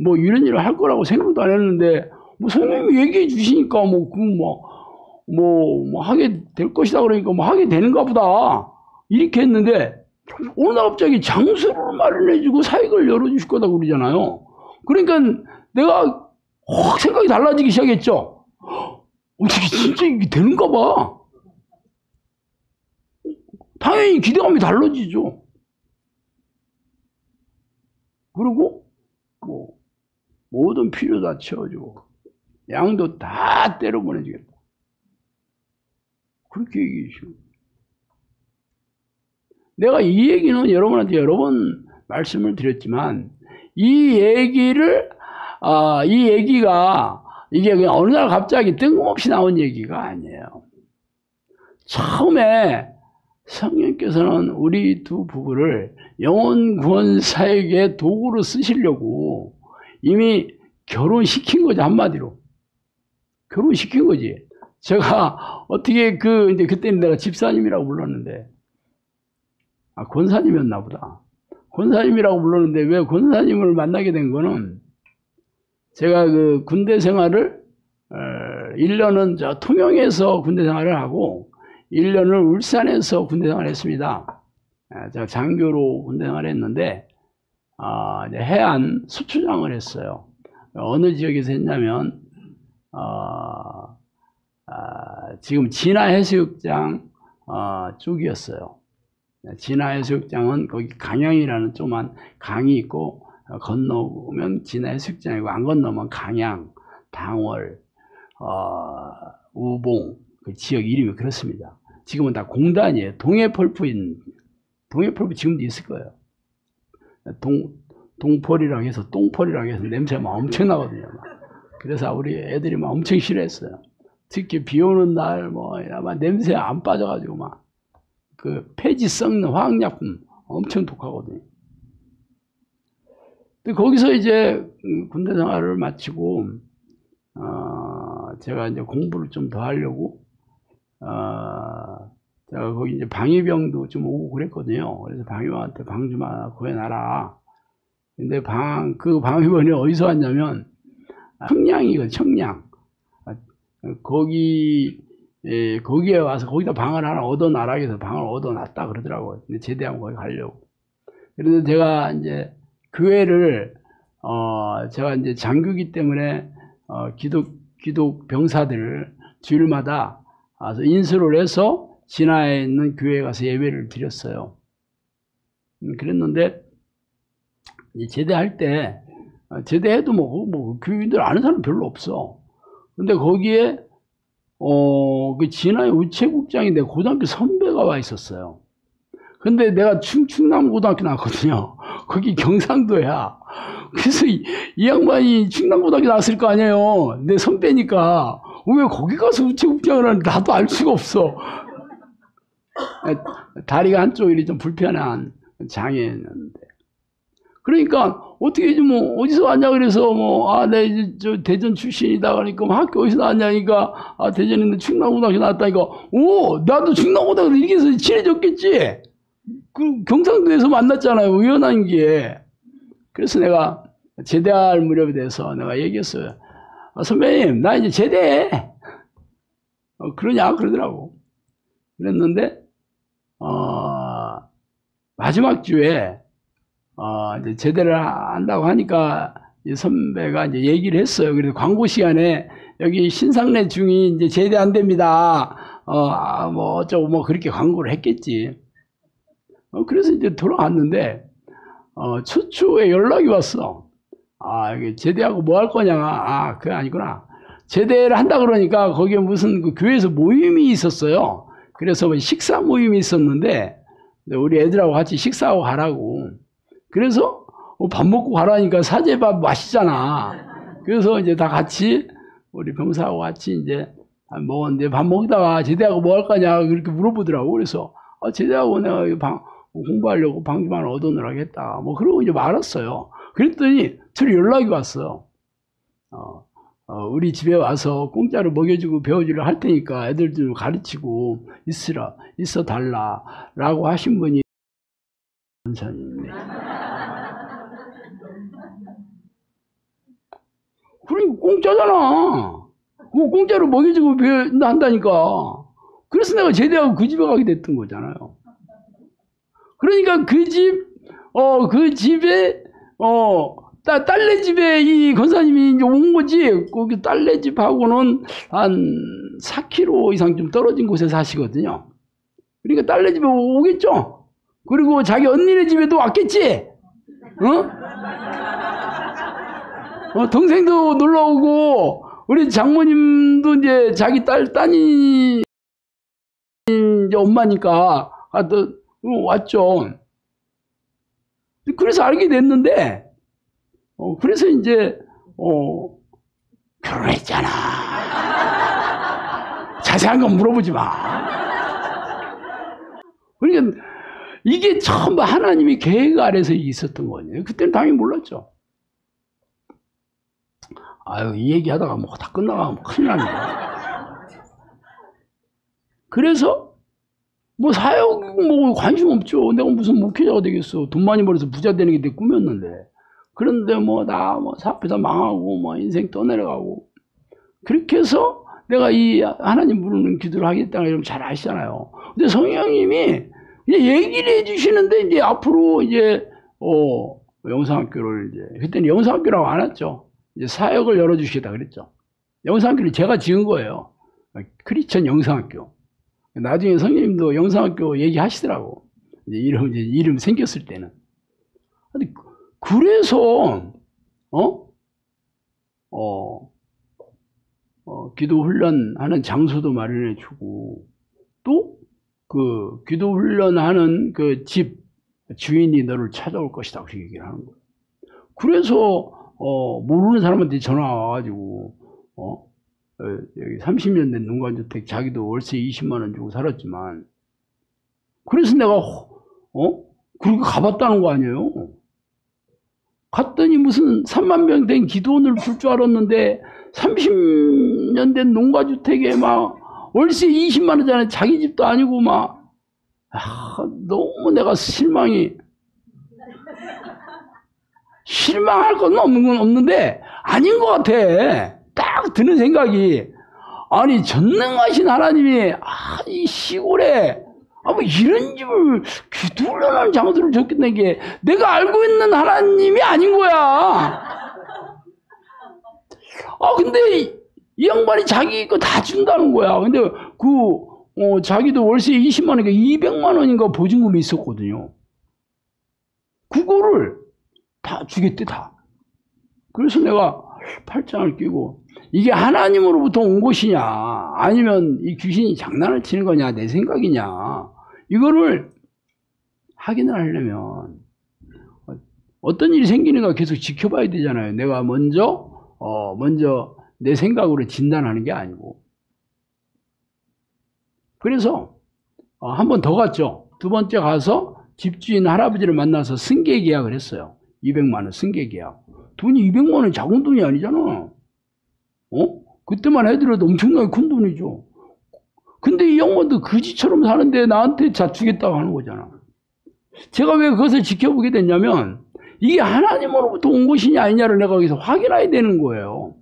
뭐 이런 일을 할 거라고 생각도 안 했는데 뭐 선생님이 얘기해 주시니까 뭐 하게 될 것이다 그러니까 뭐 하게 되는가 보다 이렇게 했는데 어느 날 갑자기 장소를 마련해주고 사역을 열어주실 거다 그러잖아요. 그러니까 내가 확 생각이 달라지기 시작했죠. 어떻게 진짜 이게 되는가 봐. 당연히 기대감이 달라지죠. 그리고 뭐 모든 필요 다 채워주고 양도 다 때려 보내주겠다. 그렇게 얘기해주시고. 내가 이 얘기는 여러분한테 여러 번 말씀을 드렸지만 이 얘기가 이게 그냥 어느 날 갑자기 뜬금없이 나온 얘기가 아니에요. 처음에 성령께서는 우리 두 부부를 영혼 구원 사역의 도구로 쓰시려고 이미 결혼시킨 거지, 한마디로. 결혼시킨 거지. 제가 어떻게 이제 그때는 내가 집사님이라고 불렀는데, 권사님이었나 보다. 권사님이라고 불렀는데 왜 권사님을 만나게 된 거는 제가 그 군대 생활을 1년은 저 통영에서 군대 생활을 하고 1년을 울산에서 군대 생활을 했습니다. 제가 장교로 군대 생활을 했는데 해안 수출장을 했어요. 어느 지역에서 했냐면 지금 진화해수욕장 쪽이었어요. 진화해수욕장은 거기 강양이라는 조그만 강이 있고 건너면 진화해수욕장이고 안 건너면 강양, 당월, 우봉 그 지역 이름이 그렇습니다. 지금은 다 공단이에요. 동해펄프 지금도 있을 거예요. 동펄이라고 해서 똥펄이라고 해서 냄새가 막 엄청 나거든요. 그래서 우리 애들이 막 엄청 싫어했어요. 특히 비 오는 날 막 냄새 안 빠져가지고 막 그 폐지 썩는 화학약품 엄청 독하거든요. 근데 거기서 이제 군대 생활을 마치고 제가 이제 공부를 좀 더 하려고 제가 거기 이제 방위병도 좀 오고 그랬거든요. 그래서 방위병한테 방 좀 하나 구해놔라. 근데 그 방위병이 어디서 왔냐면 청량이거든요. 청량. 거기에 와서 거기다 방을 하나 얻어놔라 해서 방을 얻어놨다 그러더라고요. 근데 제대하면 거기 가려고. 그래서 제가 이제 교회를 제가 이제 장교기 때문에 기독 병사들을 주일마다 와서 인수를 해서 진화에 있는 교회에 가서 예배를 드렸어요. 그랬는데 제대할 때 제대해도 뭐 교인들 아는 사람 별로 없어. 근데 거기에 그 진화의 우체국장이 내 고등학교 선배가 와 있었어요. 근데 내가 충남고등학교 나왔거든요. 거기 경상도야. 그래서 이 양반이 충남고등학교 나왔을 거 아니에요. 내 선배니까 왜 거기 가서 우체국장을 하는지 나도 알 수가 없어. 다리가 한쪽이 좀 불편한 장애였는데. 그러니까 어떻게 이제 뭐 어디서 왔냐 그래서 내 이제 저 대전 출신이다 그러니까 뭐 학교 어디서 나왔냐니까 대전에 있는 충남고등학교 나왔다니까 나도 충남고등학교 이렇게 해서 친해졌겠지. 그 경상도에서 만났잖아요. 우연한 게. 그래서 내가 제대할 무렵에 대해서 내가 얘기했어요. 선배님 나 이제 제대해. 그러냐 그러더라고. 그랬는데 마지막 주에 이제 제대를 한다고 하니까 이 선배가 이제 얘기를 했어요. 그래서 광고 시간에 여기 신상내 중이 이제 제대 안 됩니다. 뭐 어쩌고 뭐 그렇게 광고를 했겠지. 그래서 이제 돌아왔는데 첫 주에 연락이 왔어. 여기 제대하고 뭐 할 거냐. 그게 아니구나. 제대를 한다 그러니까 거기에 무슨 그 교회에서 모임이 있었어요. 그래서 뭐 식사 모임이 있었는데 우리 애들하고 같이 식사하고 가라고. 그래서 밥 먹고 가라니까 사제밥 맛있잖아. 그래서 이제 다 같이 우리 병사하고 같이 이제 먹었는데 밥 먹다가 제대하고 뭐 할 거냐 그렇게 물어보더라고. 그래서 제대하고 내가 공부하려고 방기만 얻어놓으라고 했다. 뭐 그러고 이제 말았어요. 그랬더니 둘이 연락이 왔어. 우리 집에 와서 공짜로 먹여주고 배워주려 할 테니까 애들 좀 가르치고 있어 달라라고 하신 분이 원사님입니다. 그러니까 공짜잖아. 그거 공짜로 먹여주고 한다니까. 그래서 내가 제대하고 그 집에 가게 됐던 거잖아요. 그러니까 그 집에 딸네 집에 이 권사님이 이제 온 거지. 거기 딸네 집하고는 한 4km 이상 좀 떨어진 곳에 사시거든요. 그러니까 딸네 집에 오겠죠. 그리고 자기 언니네 집에도 왔겠지. 동생도 놀러 오고 우리 장모님도 이제 자기 따님 이제 엄마니까 왔죠. 그래서 알게 됐는데 그래서 이제 결혼했잖아. 자세한 건 물어보지 마. 그러니까 이게 처음 하나님이 계획 아래서 있었던 거예요. 그때는 당연히 몰랐죠. 이 얘기하다가 뭐 다 끝나가면 큰일 납니다. 그래서 뭐 사역 뭐 관심 없죠. 내가 무슨 목회자가 되겠어. 돈 많이 벌어서 부자 되는 게 내 꿈이었는데. 그런데 나 사업회사 망하고 뭐 인생 떠내려가고 그렇게 해서 내가 이 하나님 부르는 기도를 하겠다는 걸 잘 아시잖아요. 근데 성령님이 이제 얘기를 해주시는데 이제 앞으로 이제 영상학교를 이제 그때는 영상학교라고 안 했죠. 이제 사역을 열어주시다 그랬죠. 영상학교를 제가 지은 거예요. 크리스천 영상학교. 나중에 성령님도 영상학교 얘기하시더라고. 이제 이름 생겼을 때는. 그래서 기도 훈련하는 장소도 마련해 주고 또 그 기도 훈련하는 그 집 주인이 너를 찾아올 것이다 그렇게 얘기를 하는 거예요. 그래서 모르는 사람한테 전화 와가지고 여기 30년 된 농가주택 자기도 월세 20만 원 주고 살았지만 그래서 내가 그렇게 가봤다는 거 아니에요. 갔더니 무슨 3만 명 된 기도원을 줄 줄 알았는데 30년 된 농가주택에 막 월세 20만 원짜리 자기 집도 아니고 막 너무 내가 실망할 건 없는데 아닌 것 같아. 딱 드는 생각이 아니 전능하신 하나님이 이 시골에 뭐 이런 집을 기도하는 장소를 줬겠다는 게 내가 알고 있는 하나님이 아닌 거야. 근데 이 양반이 자기 거 다 준다는 거야. 근데 자기도 월세 20만 원인가 200만 원인가 보증금이 있었거든요. 그거를 다 주겠대 다. 그래서 내가 팔짱을 끼고 이게 하나님으로부터 온 것이냐 아니면 이 귀신이 장난을 치는 거냐 내 생각이냐 이거를 확인을 하려면 어떤 일이 생기는가 계속 지켜봐야 되잖아요. 내가 먼저 내 생각으로 진단하는 게 아니고. 그래서 한 번 더 갔죠. 두 번째 가서 집주인 할아버지를 만나서 승계 계약을 했어요. 200만 원 승계 계약. 돈이 200만 원이 작은 돈이 아니잖아. 그때만 해도 엄청나게 큰 돈이죠. 근데 이 양반도 거지처럼 사는데 나한테 자주겠다고 하는 거잖아. 제가 왜 그것을 지켜보게 됐냐면 이게 하나님으로부터 온 것이냐 아니냐를 내가 여기서 확인해야 되는 거예요.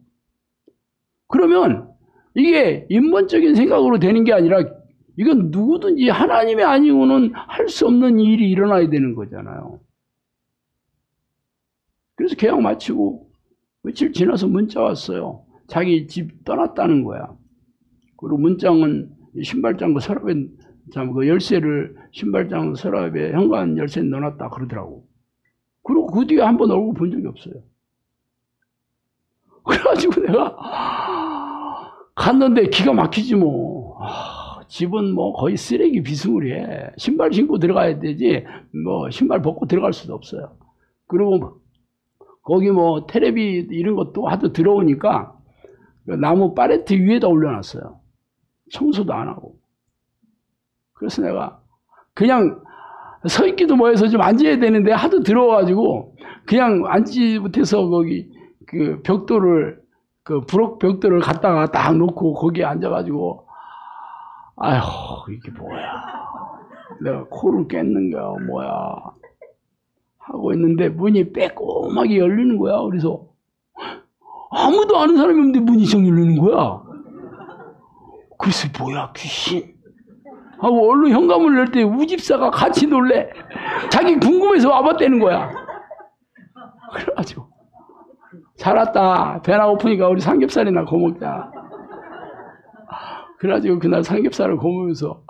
그러면 이게 인본적인 생각으로 되는 게 아니라 이건 누구든지 하나님이 아니고는 할 수 없는 일이 일어나야 되는 거잖아요. 그래서 계약 마치고 며칠 지나서 문자 왔어요. 자기 집 떠났다는 거야. 그리고 문장은 신발장 그 서랍에 그 열쇠를 신발장 서랍에 현관 열쇠에 넣어놨다 그러더라고. 그리고 그 뒤에 한 번 얼굴 본 적이 없어요. 그래가지고 내가 갔는데 기가 막히지 뭐. 집은 뭐 거의 쓰레기 비스무리해. 신발 신고 들어가야 되지 뭐 신발 벗고 들어갈 수도 없어요. 그리고 거기 뭐 텔레비 이런 것도 하도 들어오니까 나무 팔레트 위에다 올려놨어요. 청소도 안 하고. 그래서 내가 그냥 서 있기도 뭐해서 좀 앉아야 되는데 하도 들어와가지고 그냥 앉지 못해서 거기 그 벽돌을 그 부록 벽돌을 갖다가 딱 놓고 거기에 앉아가지고 아휴 이게 뭐야 내가 코를 깼는 거야 뭐야 하고 있는데 문이 빼꼼하게 열리는 거야. 그래서 아무도 아는 사람이 없는데 문이 좀 열리는 거야. 그래서 뭐야 귀신 하고 얼른 현관문을 열 때 우집사가 같이 놀래. 자기 궁금해서 와봤다는 거야. 그래가지고 잘 왔다. 배나 고프니까 우리 삼겹살이나 구워 먹자. 그래가지고 그날 삼겹살을 구우면서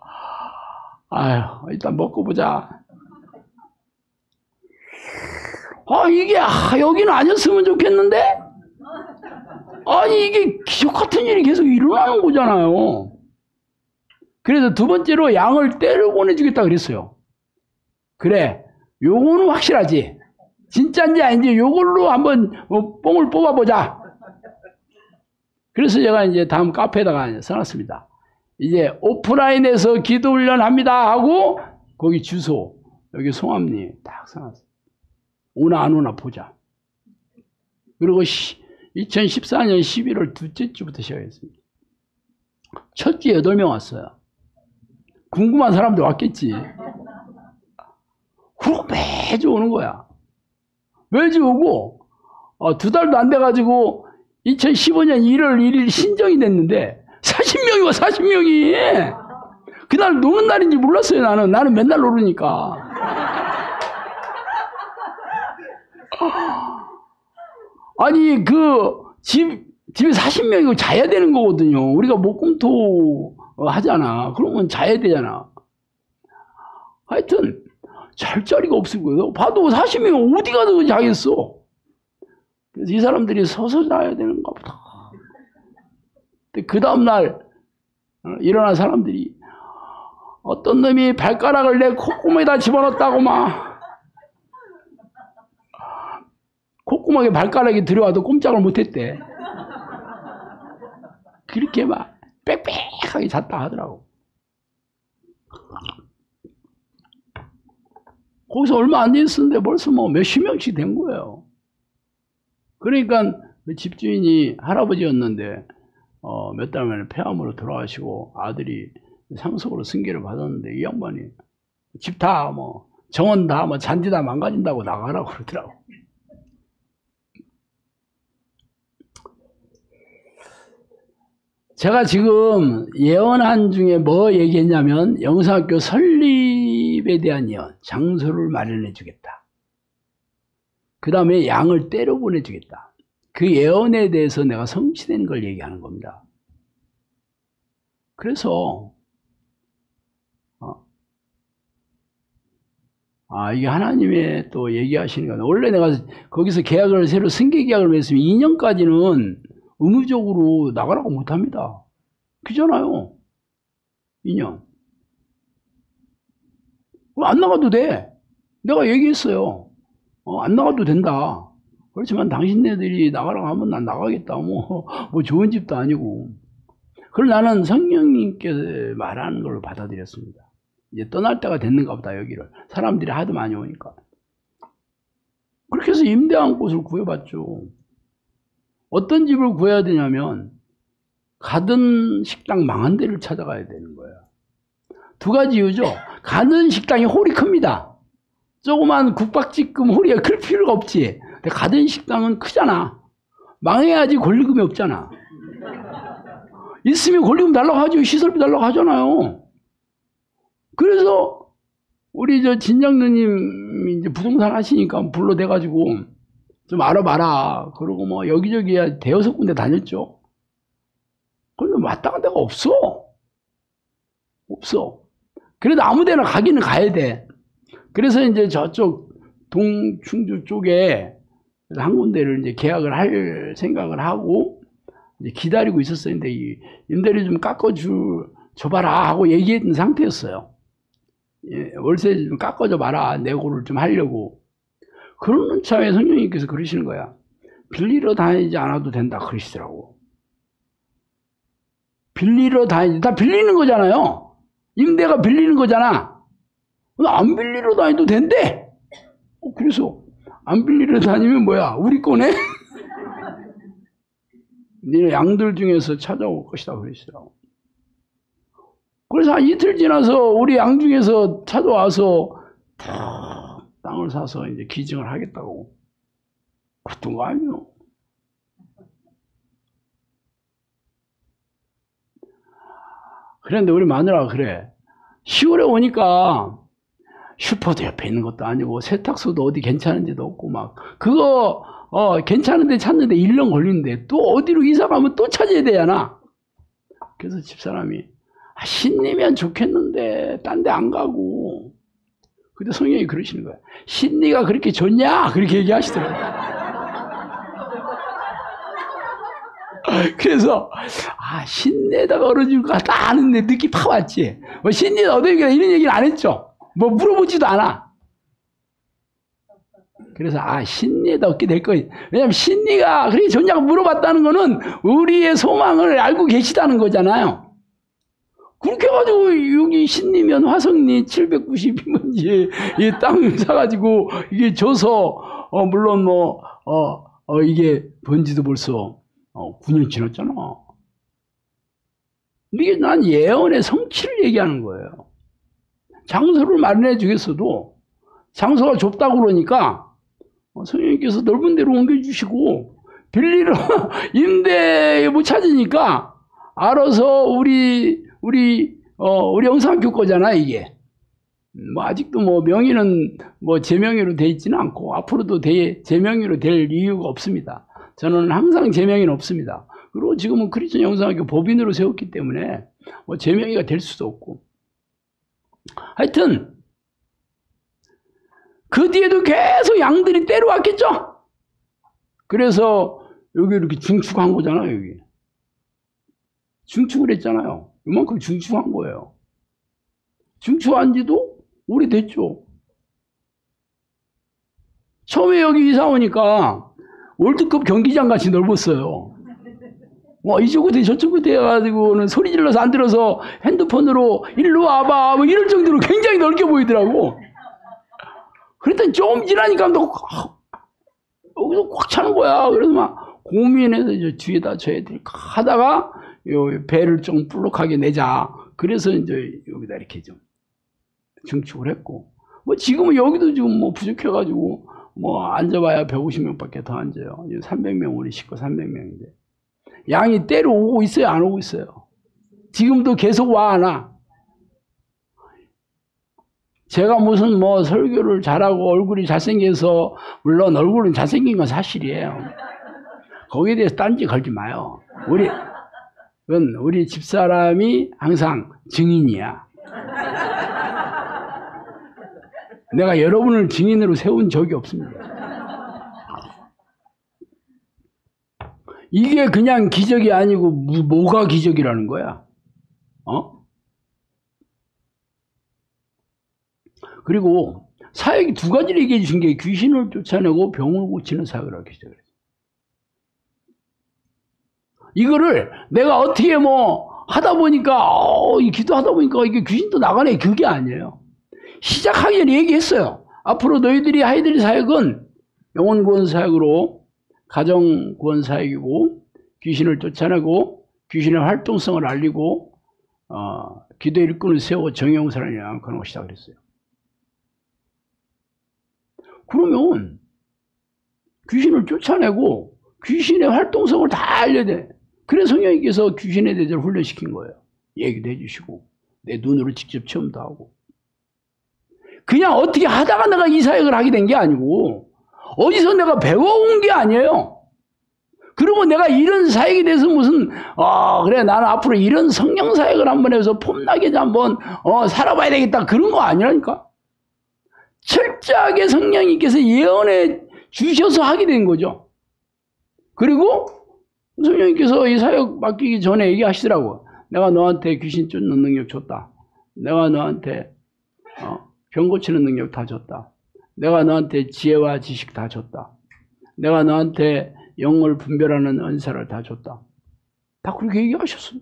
아휴 일단 먹고 보자. 이게 여기는 아니었으면 좋겠는데? 아니 이게 기적 같은 일이 계속 일어나는 거잖아요. 그래서 두 번째로 양을 때려 보내주겠다 그랬어요. 그래 요거는 확실하지. 진짜인지 아닌지 요걸로 한번 뽕을 뽑아보자. 그래서 제가 이제 다음 카페에다가 써놨습니다. 이제 오프라인에서 기도 훈련합니다 하고 거기 주소 여기 송암리 딱 써놨어요. 오나 안 오나 보자. 그리고 2014년 11월 둘째 주부터 시작했습니다. 첫 주에 8명 왔어요. 궁금한 사람들 왔겠지. 그리고 매주 오는 거야. 매주 오고 2달도 안 돼가지고 2015년 1월 1일 신정이 됐는데 40명이 와 40명이. 그날 노는 날인지 몰랐어요. 나는 맨날 노르니까. 아니 집에 40명이고 자야 되는 거거든요. 우리가 목금토 하잖아. 그러면 자야 되잖아. 하여튼 잘 자리가 없을 거예요. 봐도 40명이 어디 가서 자겠어. 그래서 이 사람들이 서서 자야 되는가 보다. 근데 그 다음날 일어난 사람들이 어떤 놈이 발가락을 내 콧구멍에다 집어넣었다고 막 콧구멍에 발가락이 들어와도 꼼짝을 못했대. 그렇게 막 빽빽하게 잤다 하더라고. 거기서 얼마 안 됐었는데 벌써 뭐 몇십 명씩 된 거예요. 그러니까 집주인이 할아버지였는데 몇 달 만에 폐암으로 돌아가시고 아들이 상속으로 승계를 받았는데 이 양반이 집 다 뭐 정원 다 뭐 잔디 다 망가진다고 나가라고 그러더라고. 제가 지금 예언한 중에 뭐 얘기했냐면 영성학교 설립에 대한 예언, 장소를 마련해 주겠다. 그 다음에 양을 때려 보내주겠다. 그 예언에 대해서 내가 성취된 걸 얘기하는 겁니다. 그래서 이게 하나님의 또 얘기하시는 거예요. 원래 내가 거기서 계약을 새로 승계 계약을 맺으면 2년까지는 의무적으로 나가라고 못합니다. 그잖아요. 2년. 안 나가도 돼. 내가 얘기했어요. 안 나가도 된다. 그렇지만 당신네들이 나가라고 하면 난 나가겠다. 뭐 좋은 집도 아니고. 그걸 나는 성령님께서 말하는 걸로 받아들였습니다. 이제 떠날 때가 됐는가 보다, 여기를. 사람들이 하도 많이 오니까. 그렇게 해서 임대한 곳을 구해봤죠. 어떤 집을 구해야 되냐면, 가든 식당 망한 데를 찾아가야 되는 거예요. 두 가지 이유죠. 가든 식당이 홀이 큽니다. 조그만 국밥집금 홀이 클 필요가 없지. 근데 가든 식당은 크잖아. 망해야지 권리금이 없잖아. 있으면 권리금 달라고 하죠. 시설비 달라고 하잖아요. 그래서 우리 진장 누님이 이제 부동산 하시니까 불러대가지고 좀 알아봐라. 그러고 뭐 여기저기 대여섯 군데 다녔죠. 그런데 마땅한 데가 없어. 없어. 그래도 아무 데나 가기는 가야 돼. 그래서 이제 저쪽 동충주 쪽에 한 군데를 이제 계약을 할 생각을 하고 이제 기다리고 있었어요. 근데 이 임대료 좀 깎아줘봐라 하고 얘기했던 상태였어요. 예, 월세 좀 깎아줘봐라. 내고를 좀 하려고. 그러는 차에 성령님께서 그러시는 거야. 빌리러 다니지 않아도 된다 그러시더라고. 빌리러 다니지, 다 빌리는 거잖아요. 임대가 빌리는 거잖아. 안 빌리러 다녀도 된대. 그래서 안 빌리러 다니면 뭐야? 우리 거네? 니네 양들 중에서 찾아올 것이다 그러시더라고. 그래서 한 이틀 지나서 우리 양 중에서 찾아와서 땅을 사서 이제 기증을 하겠다고 그랬던 거 아니에요. 그런데 우리 마누라가 그래. 시골에 오니까 슈퍼도 옆에 있는 것도 아니고 세탁소도 어디 괜찮은 데도 없고 막 그거 괜찮은 데 찾는데 1년 걸리는데 또 어디로 이사 가면 또 찾아야 되잖아. 그래서 집사람이 신리면 좋겠는데 딴 데 안 가고. 근데 성령이 그러시는 거야. 신리가 그렇게 좋냐? 그렇게 얘기하시더라고요. 그래서 신내다가 얼어줄 것 같다 하는데 느낌 팍 왔지. 뭐 신리가 어디가 이런 얘기를 안 했죠. 뭐 물어보지도 않아. 그래서 신리에다 얻게 될 거예요. 왜냐면 신리가 그렇게 좋냐고 물어봤다는 거는 우리의 소망을 알고 계시다는 거잖아요. 그렇게 해가지고 여기 신리면 화성리 790이면 이 땅 사가지고 이게 줘서 물론 뭐 이게 본지도 벌써 9년 지났잖아. 이게 난 예언의 성취를 얘기하는 거예요. 장소를 마련해 주겠어도 장소가 좁다고 그러니까 성령님께서 넓은 데로 옮겨주시고 빌리러 임대 못 찾으니까 알아서 우리 영상학교 거잖아 이게. 뭐 아직도 뭐 명의는 뭐 제 명의로 돼 있지는 않고 앞으로도 제 명의로 될 이유가 없습니다. 저는 항상 제 명의는 없습니다. 그리고 지금은 크리스천 영상학교 법인으로 세웠기 때문에 뭐 제 명의가 될 수도 없고. 하여튼 그 뒤에도 계속 양들이 때려왔겠죠. 그래서 여기 이렇게 중축한 거잖아요. 여기 중축을 했잖아요. 이만큼 중축한 거예요. 중축한 지도 오래됐죠. 처음에 여기 이사 오니까 월드컵 경기장 같이 넓었어요. 이쪽 끝에 저쪽 끝에 해가지고는 소리 질러서 안 들어서 핸드폰으로 일로 와봐 뭐 이럴 정도로 굉장히 넓게 보이더라고. 그랬더니 좀 지나니까 여기서 꽉 차는 거야. 그래서 막 고민해서 이제 뒤에다 저 애들이 하다가 요 배를 좀 볼록하게 내자. 그래서 이제 여기다 이렇게 좀 증축을 했고. 뭐 지금은 여기도 지금 뭐 부족해가지고 뭐 앉아봐야 150명밖에 더 앉아요. 300명 우리 식구 300명인데. 양이 때로 오고 있어요? 안 오고 있어요? 지금도 계속 와, 안 와? 제가 무슨 뭐 설교를 잘하고 얼굴이 잘생겨서, 물론 얼굴은 잘생긴 건 사실이에요. 거기에 대해서 딴지 걸지 마요. 그건 우리 집사람이 항상 증인이야. 내가 여러분을 증인으로 세운 적이 없습니다. 이게 그냥 기적이 아니고 뭐가 기적이라는 거야? 그리고 사역이 두 가지를 얘기해 주신 게 귀신을 쫓아내고 병을 고치는 사역을 하기 시작했어요. 이거를 내가 어떻게 뭐 하다 보니까 이 기도하다 보니까 이게 귀신도 나가네, 그게 아니에요. 시작하기 전에 얘기했어요. 앞으로 너희들이 해야 될 사역은 영혼 구원 사역으로 가정 구원 사역이고, 귀신을 쫓아내고 귀신의 활동성을 알리고 기도의 일꾼을 세우고 정의용사를 양육하는 거 시작을 했어요. 그러면 귀신을 쫓아내고 귀신의 활동성을 다 알려야 돼. 그래서 성령님께서 귀신에 대해서 훈련시킨 거예요. 얘기도 해주시고 내 눈으로 직접 체험도 하고. 그냥 어떻게 하다가 내가 이 사역을 하게 된 게 아니고 어디서 내가 배워온 게 아니에요. 그리고 내가 이런 사역에 대해서 무슨 그래 나는 앞으로 이런 성령 사역을 한번 해서 폼나게 한번 살아봐야 되겠다, 그런 거 아니라니까. 철저하게 성령님께서 예언해 주셔서 하게 된 거죠. 그리고 성령님께서 이 사역 맡기기 전에 얘기하시더라고. 내가 너한테 귀신 쫓는 능력 줬다. 내가 너한테 병 고치는 능력 다 줬다. 내가 너한테 지혜와 지식 다 줬다. 내가 너한테 영을 분별하는 은사를 다 줬다. 다 그렇게 얘기하셨어요.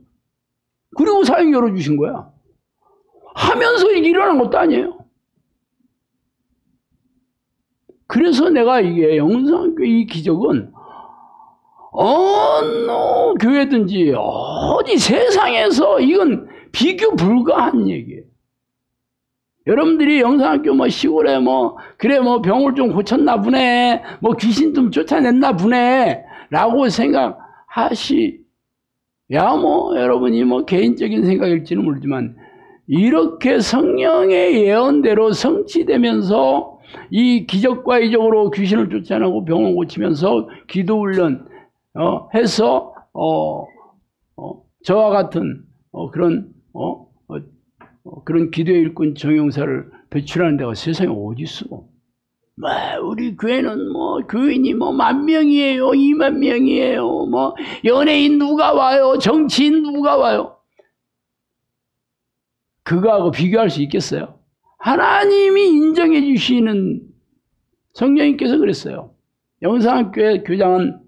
그리고 사역 열어주신 거야. 하면서 이게 일어난 것도 아니에요. 그래서 내가 이게 영상교회 이 기적은 어느 교회든지 어디 세상에서 이건 비교 불가한 얘기예요. 여러분들이 영상학교 뭐 시골에 그래 병을 좀 고쳤나 보네, 귀신 좀 쫓아냈나 보네 라고 생각하시, 여러분이 개인적인 생각일지는 모르지만 이렇게 성령의 예언대로 성취되면서 이 기적과 이적으로 귀신을 쫓아내고 병을 고치면서 기도 훈련 해서 저와 같은 그런 기도의 일꾼 정용사를 배출하는 데가 세상에 어디 있어? 우리 교회는 교인이 10,000명이에요, 20,000명이에요, 연예인 누가 와요, 정치인 누가 와요? 그거하고 비교할 수 있겠어요? 하나님이 인정해 주시는, 성령님께서 그랬어요. 영상학교의 교장은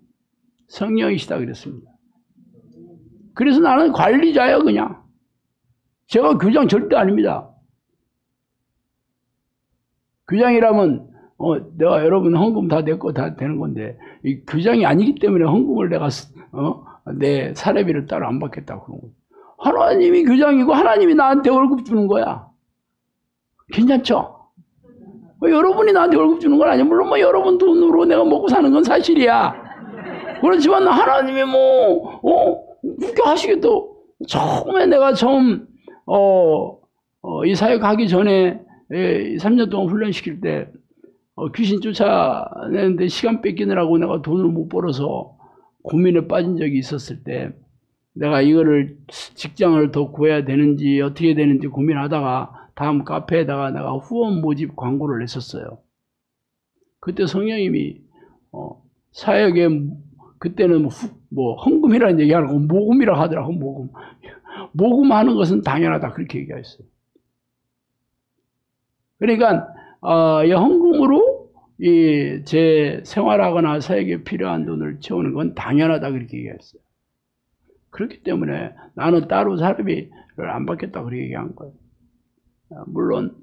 성령이시다 그랬습니다. 그래서 나는 관리자예요, 그냥. 제가 교장 절대 아닙니다. 교장이라면 내가 여러분 헌금 다 내 거 다 되는 건데, 이 교장이 아니기 때문에 헌금을 내가 내 사례비를 따로 안 받겠다고 그런 거예요. 하나님이 교장이고 하나님이 나한테 월급 주는 거야. 괜찮죠? 여러분이 나한테 월급 주는 건 아니야. 물론 여러분 돈으로 내가 먹고 사는 건 사실이야. 그렇지만 하나님이 그렇게 하시겠다. 처음에 내가 이 사역 하기 전에 3년 동안 훈련시킬 때 귀신 쫓아내는데 시간 뺏기느라고 내가 돈을 못 벌어서 고민에 빠진 적이 있었을 때, 내가 이거를 직장을 더 구해야 되는지 어떻게 되는지 고민하다가 다음 카페에다가 내가 후원 모집 광고를 냈었어요. 그때 성령님이 사역에, 그때는 헌금이라는 얘기하고 모금이라고 하더라고. 모금하는 것은 당연하다, 그렇게 얘기했어요. 그러니까 이 헌금으로 제 생활하거나 사역에 필요한 돈을 채우는 건 당연하다, 그렇게 얘기했어요. 그렇기 때문에 나는 따로 사례비를 안 받겠다, 그렇게 얘기한 거예요. 물론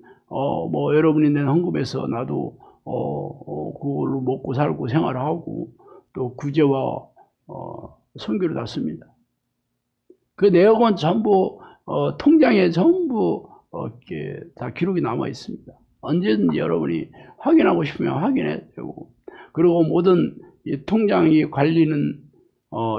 여러분이 낸 헌금에서 나도 그걸로 먹고 살고 생활하고 또 구제와 선교를 다 씁니다. 그 내역은 전부 통장에 전부 다 기록이 남아 있습니다. 언제든지 여러분이 확인하고 싶으면 확인해도 되고, 그리고 모든 이 통장이 관리는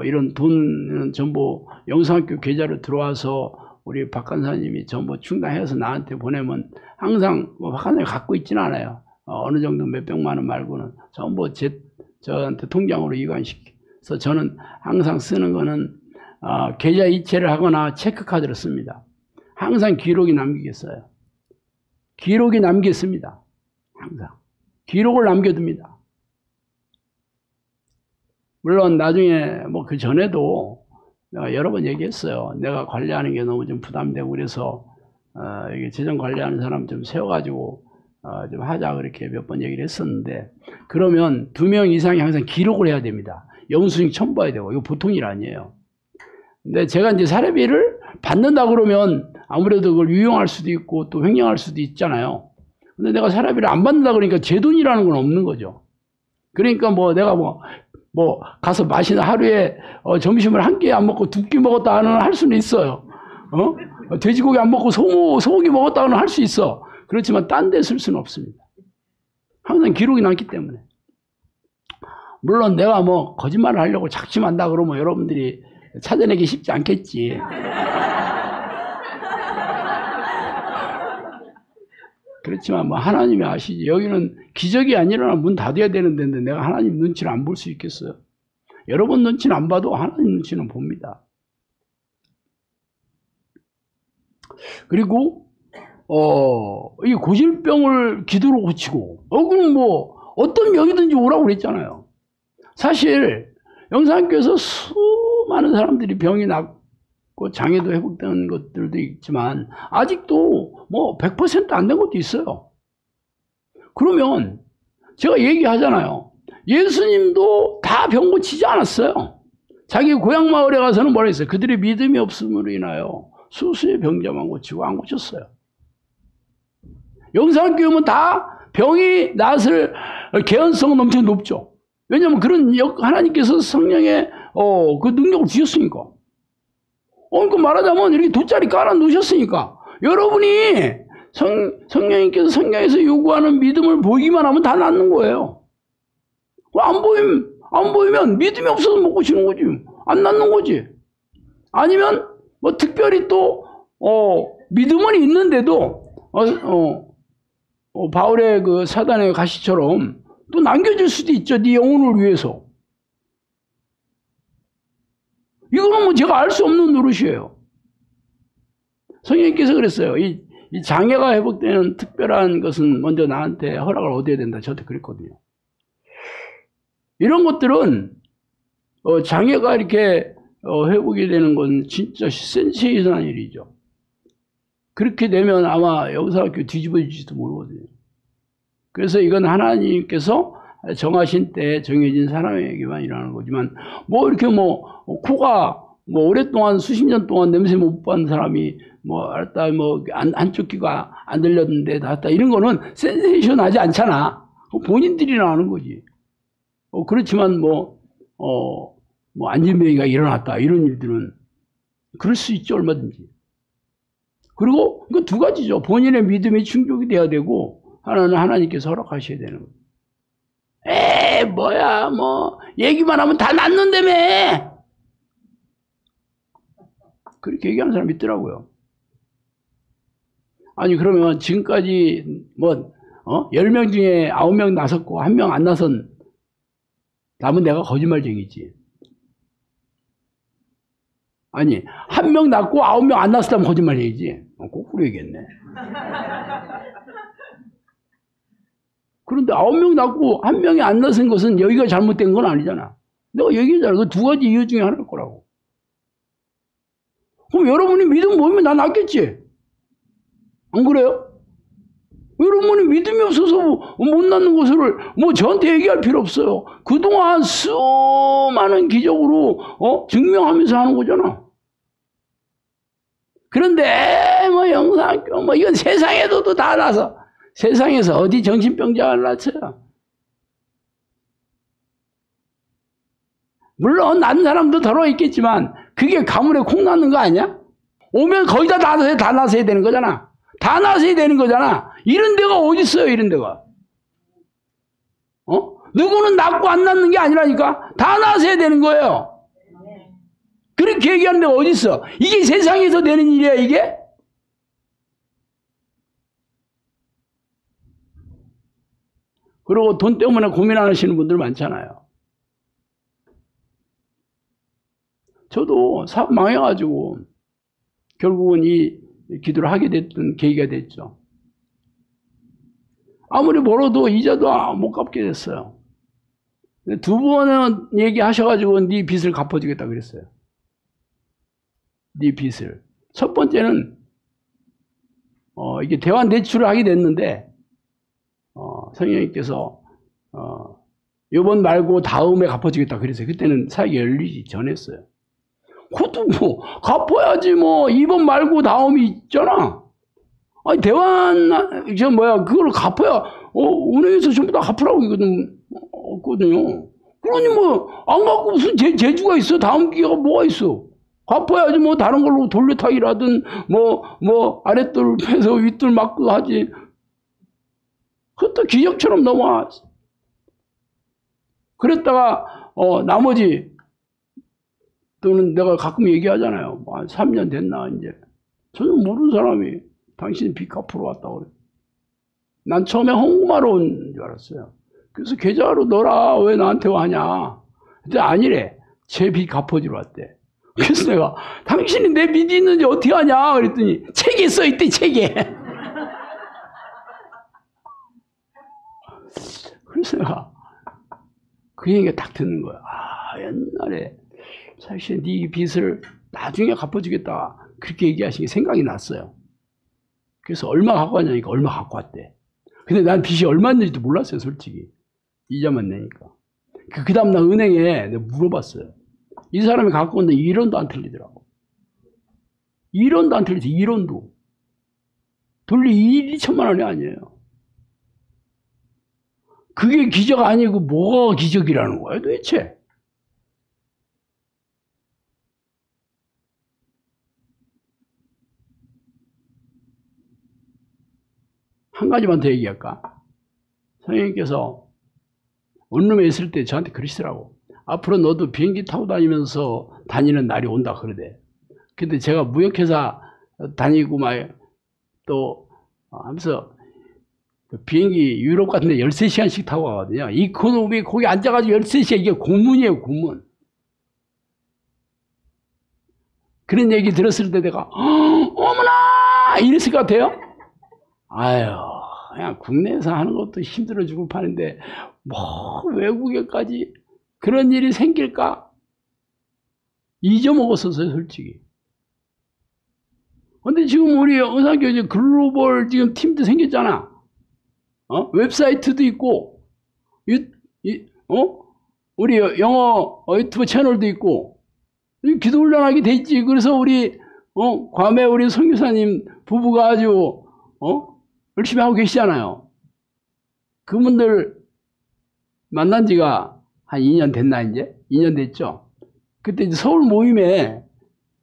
이런 돈은 전부 영상학교 계좌로 들어와서 우리 박 간사님이 전부 충당해서 나한테 보내면 항상 박 간사님이 갖고 있지는 않아요. 어느 정도 몇백만 원 말고는 전부 저한테 통장으로 이관시켜서 저는 항상 쓰는 거는 계좌 이체를 하거나 체크카드를 씁니다. 항상 기록이 남기겠어요. 기록이 남겠습니다. 항상 기록을 남겨둡니다. 물론 나중에 그 전에도 내가 여러 번 얘기했어요. 내가 관리하는 게 너무 좀 부담되고 그래서 이게 재정 관리하는 사람 좀 세워가지고 좀 하자 그렇게 몇 번 얘기를 했었는데, 그러면 2명 이상이 항상 기록을 해야 됩니다. 영수증 첨부해야 되고, 이거 보통 일 아니에요. 근데 제가 이제 사례비를 받는다 그러면 아무래도 그걸 유용할 수도 있고 또 횡령할 수도 있잖아요. 근데 내가 사례비를 안 받는다 그러니까 제 돈이라는 건 없는 거죠. 그러니까 뭐 내가 뭐 가서 마시는 하루에 점심을 한 끼 안 먹고 2끼 먹었다는 할 수는 있어요. 돼지고기 안 먹고 소고기 먹었다는 할 수 있어. 그렇지만 딴 데 쓸 수는 없습니다. 항상 기록이 남기 때문에. 물론 내가 뭐 거짓말을 하려고 작심한다 그러면 여러분들이 찾아내기 쉽지 않겠지. 그렇지만 뭐 하나님이 아시지. 여기는 기적이 안 일어나면 문 닫아야 되는 데인데 내가 하나님 눈치를 안 볼 수 있겠어요? 여러분 눈치는 안 봐도 하나님 눈치는 봅니다. 그리고 이 고질병을 기도로 고치고, 그럼 뭐 어떤 병이든지 오라고 그랬잖아요. 사실 영산교에서 수많은 사람들이 병이 낫고 장애도 회복되는 것들도 있지만 아직도 뭐 100% 안 된 것도 있어요. 그러면 제가 얘기하잖아요. 예수님도 다 병 고치지 않았어요. 자기 고향 마을에 가서는 뭐라 했어요? 그들의 믿음이 없음으로 인하여 수수의 병자만 고치고 안 고쳤어요. 영산교회는 다 병이 낫을 개연성은 엄청 높죠. 왜냐하면 그런 하나님께서 성령의 그 능력을 주셨으니까. 그러니까 말하자면 이렇게 돗자리 깔아 놓으셨으니까 여러분이 성령님께서 성경에서 요구하는 믿음을 보이기만 하면 다 낫는 거예요. 안 보이면 믿음이 없어서 못 고치는 거지. 안 낫는 거지. 아니면 뭐 특별히 또 믿음은 있는데도 바울의 그 사단의 가시처럼 또 남겨질 수도 있죠. 네 영혼을 위해서. 이거는 뭐 제가 알 수 없는 노릇이에요. 성령님께서 그랬어요. 이 장애가 회복되는 특별한 것은 먼저 나한테 허락을 얻어야 된다. 저한테 그랬거든요. 이런 것들은 장애가 이렇게 회복이 되는 건 진짜 센세이션한 일이죠. 그렇게 되면 아마 영사학교 뒤집어질지도 모르거든요. 그래서 이건 하나님께서 정하신 때 정해진 사람에게만 일어나는 거지만, 뭐 이렇게 뭐 코가 뭐 오랫동안 수십 년 동안 냄새 못 받는 사람이 뭐 알았다 뭐 한쪽 귀가 안 들렸는데 닿았다 이런 거는 센세이션하지 않잖아. 본인들이나 아는 거지. 그렇지만 뭐 안진뱅이가 일어났다 이런 일들은 그럴 수 있죠, 얼마든지. 그리고 이거 두 가지죠. 본인의 믿음이 충족이 돼야 되고, 하나는 하나님께서 허락하셔야 되는 거예요. 뭐야 뭐 얘기만 하면 다 낫는다며 그렇게 얘기하는 사람이 있더라고요. 아니 그러면 지금까지 뭐 10명 중에 9명 나섰고 1명 안 나선 남은 내가 거짓말쟁이지. 아니 1명 낳고 9명 안 낳았다면 거짓말쟁이지. 거꾸로 얘기했네. 그런데 9명 낳고 1명이 안 낳은 것은 여기가 잘못된 건 아니잖아. 내가 얘기했잖아. 그 두 가지 이유 중에 하나일 거라고. 그럼 여러분이 믿음 모이면 나 낫겠지? 안 그래요? 여러분이 믿음이 없어서 못 낳는 것을 뭐 저한테 얘기할 필요 없어요. 그동안 수많은 기적으로 증명하면서 하는 거잖아. 그런데 뭐 영상학교 뭐 이건 세상에도 다 나서 세상에서 어디 정신병자를 낳쳐요. 물론 난 사람도 더러 있겠지만 그게 가물에 콩 낳는 거 아니야? 오면 거의 다 나서야 되는 거잖아. 다 나서야 되는 거잖아. 이런 데가 어디 있어요, 이런 데가. 누구는 낳고 안 낳는 게 아니라니까. 다 나서야 되는 거예요. 그렇게 얘기하는 데가 어디 있어? 이게 세상에서 되는 일이야, 이게? 그리고 돈 때문에 고민하시는 분들 많잖아요. 저도 사업 망해가지고 결국은 이 기도를 하게 됐던 계기가 됐죠. 아무리 벌어도 이자도 못 갚게 됐어요. 두 번은 얘기하셔가지고 네 빚을 갚아주겠다 그랬어요. 네 빚을. 첫 번째는 이게 대환 대출을 하게 됐는데 성령님께서 이번 말고 다음에 갚아주겠다 그랬어요. 그때는 사역이 열리기 전했어요. 그것도 뭐 갚아야지 뭐 이번 말고 다음이 있잖아. 아니 대환 그걸 갚아야 은행에서 전부 다 갚으라고 있거든요. 그러니 뭐 안 갚고 무슨 재주가 있어? 다음 기회가 뭐가 있어? 갚아야지 뭐 다른 걸로 돌려타기라든 뭐 아랫돌 패서 윗돌 맞고 하지. 그것도 기적처럼 넘어와. 그랬다가 나머지 또는 내가 가끔 얘기하잖아요. 3년 됐나 이제. 전혀 모르는 사람이 당신 빚 갚으러 왔다고 그래. 난 처음에 홍보하러 온 줄 알았어요. 그래서 계좌로 넣어라. 왜 나한테 와냐. 근데 아니래. 제 빚 갚아주러 왔대. 그래서 내가 당신이 내 빚이 있는지 어떻게 하냐 그랬더니 책에 써있대. 책에. 그래서 내가 그 얘기가 딱 듣는 거야. 옛날에 사실 네 빚을 나중에 갚아주겠다 그렇게 얘기하신 게 생각이 났어요. 그래서 얼마 갖고 왔냐니까 얼마 갖고 왔대. 근데 난 빚이 얼마인지도 몰랐어요. 솔직히 이자만 내니까. 그 다음 날 은행에 내가 물어봤어요. 이 사람이 갖고 온데 1원도 안 틀리더라고. 1원도 안 틀리지. 1원도. 돌리 2천만 원이 아니에요. 그게 기적 아니고 뭐가 기적이라는 거야 도대체. 한 가지만 더 얘기할까? 선생님께서 원룸에 있을 때 저한테 그러시더라고. 앞으로 너도 비행기 타고 다니면서 다니는 날이 온다 그러대. 근데 제가 무역회사 다니고 또 하면서 비행기 유럽 같은 데 13시간씩 타고 가거든요. 이코노미 거기 앉아가지고 13시간 이게 고문이에요. 고문. 그런 얘기 들었을 때 내가 어머나 이랬을 것 같아요. 아유 그냥 국내에서 하는 것도 힘들어 죽을 판인데 뭐 외국에까지 그런 일이 생길까? 잊어먹었었어요 솔직히. 근데 지금 우리 영상교육 글로벌 지금 팀도 생겼잖아. 웹사이트도 있고, 우리 영어 유튜브 채널도 있고, 기도 훈련하게 돼 있지. 그래서 우리, 괌에 우리 선교사님 부부가 아주, 열심히 하고 계시잖아요. 그분들 만난 지가 한 2년 됐나, 이제? 2년 됐죠? 그때 이제 서울 모임에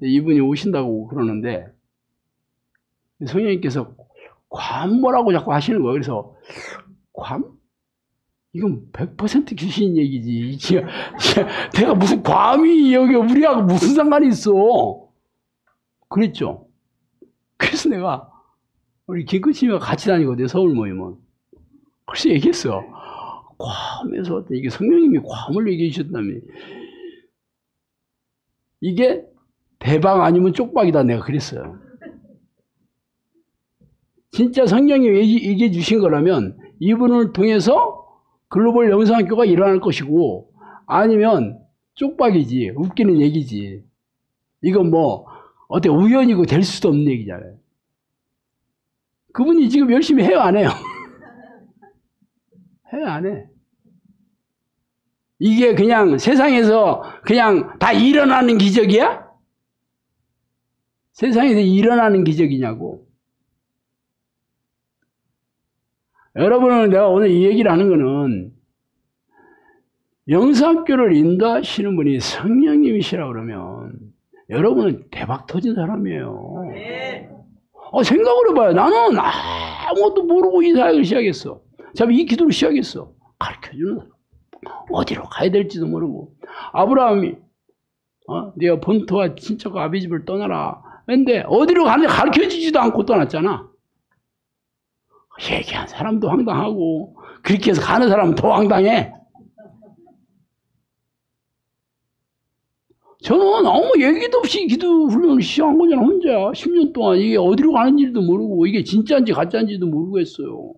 이분이 오신다고 그러는데, 성령님께서 괌 뭐라고 자꾸 하시는 거예요. 그래서 괌? 이건 100% 귀신 얘기지. 내가 무슨 괌이 여기 우리하고 무슨 상관이 있어. 그랬죠. 그래서 내가 우리 김근치님과 같이 다니거든요. 서울 모임은. 그래서 얘기했어. 괌에서 이게 성령님이 괌을 얘기해 주셨다며. 이게 대박 아니면 쪽박이다 내가 그랬어요. 진짜 성령이 얘기해 주신 거라면 이분을 통해서 글로벌 영상학교가 일어날 것이고 아니면 쪽박이지 웃기는 얘기지. 이건 뭐 어때 우연이고 될 수도 없는 얘기잖아요. 그분이 지금 열심히 해요 안 해요? 해요 안 해? 이게 그냥 세상에서 그냥 다 일어나는 기적이야? 세상에서 일어나는 기적이냐고. 여러분은 내가 오늘 이 얘기를 하는 거는 영상학교를 인도하시는 분이 성령님이시라 그러면 여러분은 대박 터진 사람이에요. 생각을 해봐요. 나는 아무것도 모르고 이 사역을 시작했어. 이 기도를 시작했어. 가르쳐주는 사람. 어디로 가야 될지도 모르고. 아브라함이 네가 본토와 친척과 아비 집을 떠나라. 근데 어디로 가는지 가르쳐주지도 않고 떠났잖아. 얘기한 사람도 황당하고 그렇게 해서 가는 사람은 더 황당해. 저는 아무 얘기도 없이 기도 훈련을 시작한 거잖아 혼자. 10년 동안 이게 어디로 가는지도 모르고 이게 진짜인지 가짜인지도 모르고 했어요.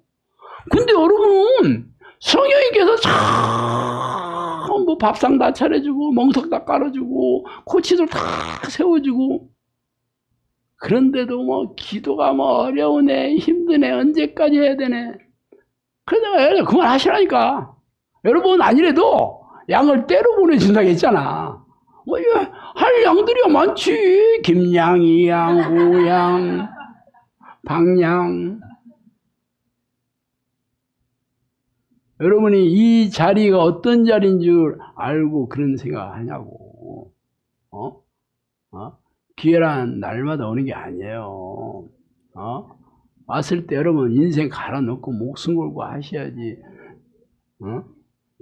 근데 여러분은 성령님께서 참 뭐 밥상 다 차려주고 멍석 다 깔아주고 코치들 다 세워주고 그런데도 뭐 기도가 뭐 어려우네 힘드네 언제까지 해야 되네. 그래서 내가 그만하시라니까. 여러분 아니래도 양을 때로 보내준다고 했잖아. 할 양들이 많지. 김양, 이양, 우양, 방양. 여러분이 이 자리가 어떤 자리인 줄 알고 그런 생각을 하냐고. 기회란 날마다 오는 게 아니에요. 왔을 때 여러분 인생 갈아놓고 목숨 걸고 하셔야지.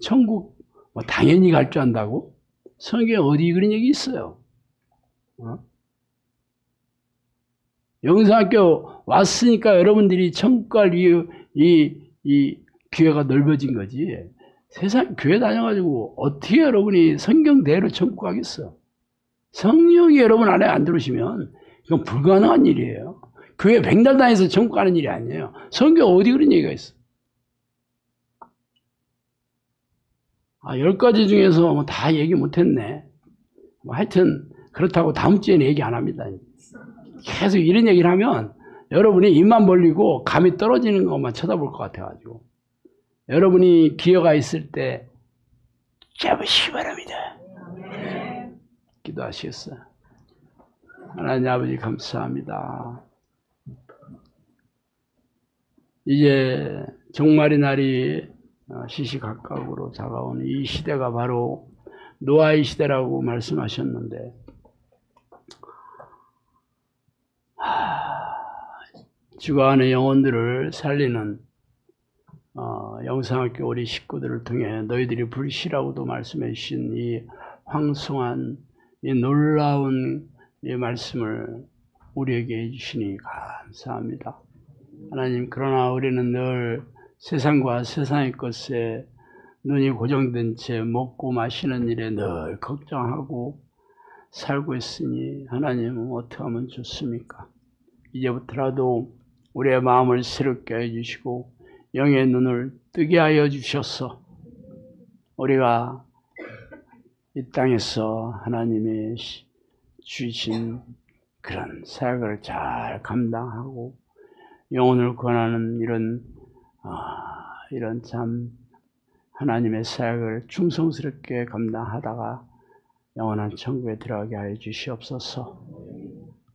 천국 뭐 당연히 갈 줄 안다고? 성경에 어디 그런 얘기 있어요? 영상학교 왔으니까 여러분들이 천국 갈 이 기회가 넓어진 거지. 세상 교회 다녀가지고 어떻게 여러분이 성경대로 천국 가겠어? 성령이 여러분 안에 안 들어오시면 이건 불가능한 일이에요. 교회 백날 다녀서 천국 가는 일이 아니에요. 성경 어디 그런 얘기가 있어? 10가지 중에서 뭐 다 얘기 못했네. 하여튼 그렇다고 다음 주에는 얘기 안 합니다. 계속 이런 얘기를 하면 여러분이 입만 벌리고 감이 떨어지는 것만 쳐다볼 것 같아가지고 여러분이 기회가 있을 때 잡으시기 바랍니다. 기도하시겠어요? 하나님 아버지 감사합니다. 이제 종말의 날이 시시각각으로 다가오는 이 시대가 바로 노아의 시대라고 말씀하셨는데 주가 안의 영혼들을 살리는 영상학교 우리 식구들을 통해 너희들이 불시라고도 말씀해 주신 이 황송한 이 놀라운 이 말씀을 우리에게 해주시니 감사합니다. 하나님, 그러나 우리는 늘 세상과 세상의 것에 눈이 고정된 채 먹고 마시는 일에 늘 걱정하고 살고 있으니 하나님은 어떻게 하면 좋습니까? 이제부터라도 우리의 마음을 새롭게 해주시고 영의 눈을 뜨게 하여 주셔서 우리가 이 땅에서 하나님의 주신 그런 사역을 잘 감당하고 영혼을 구원하는 이런 참 하나님의 사역을 충성스럽게 감당하다가 영원한 천국에 들어가게 하여 주시옵소서.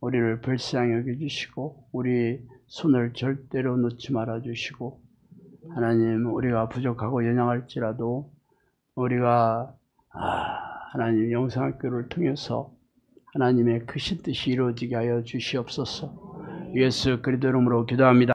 우리를 불쌍히 여겨주시고 우리 손을 절대로 놓지 말아 주시고 하나님, 우리가 부족하고 연약할지라도 우리가 하나님 영상학교를 통해서 하나님의 크신 뜻이 이루어지게 하여 주시옵소서. 예수 그리스도 이름으로 기도합니다.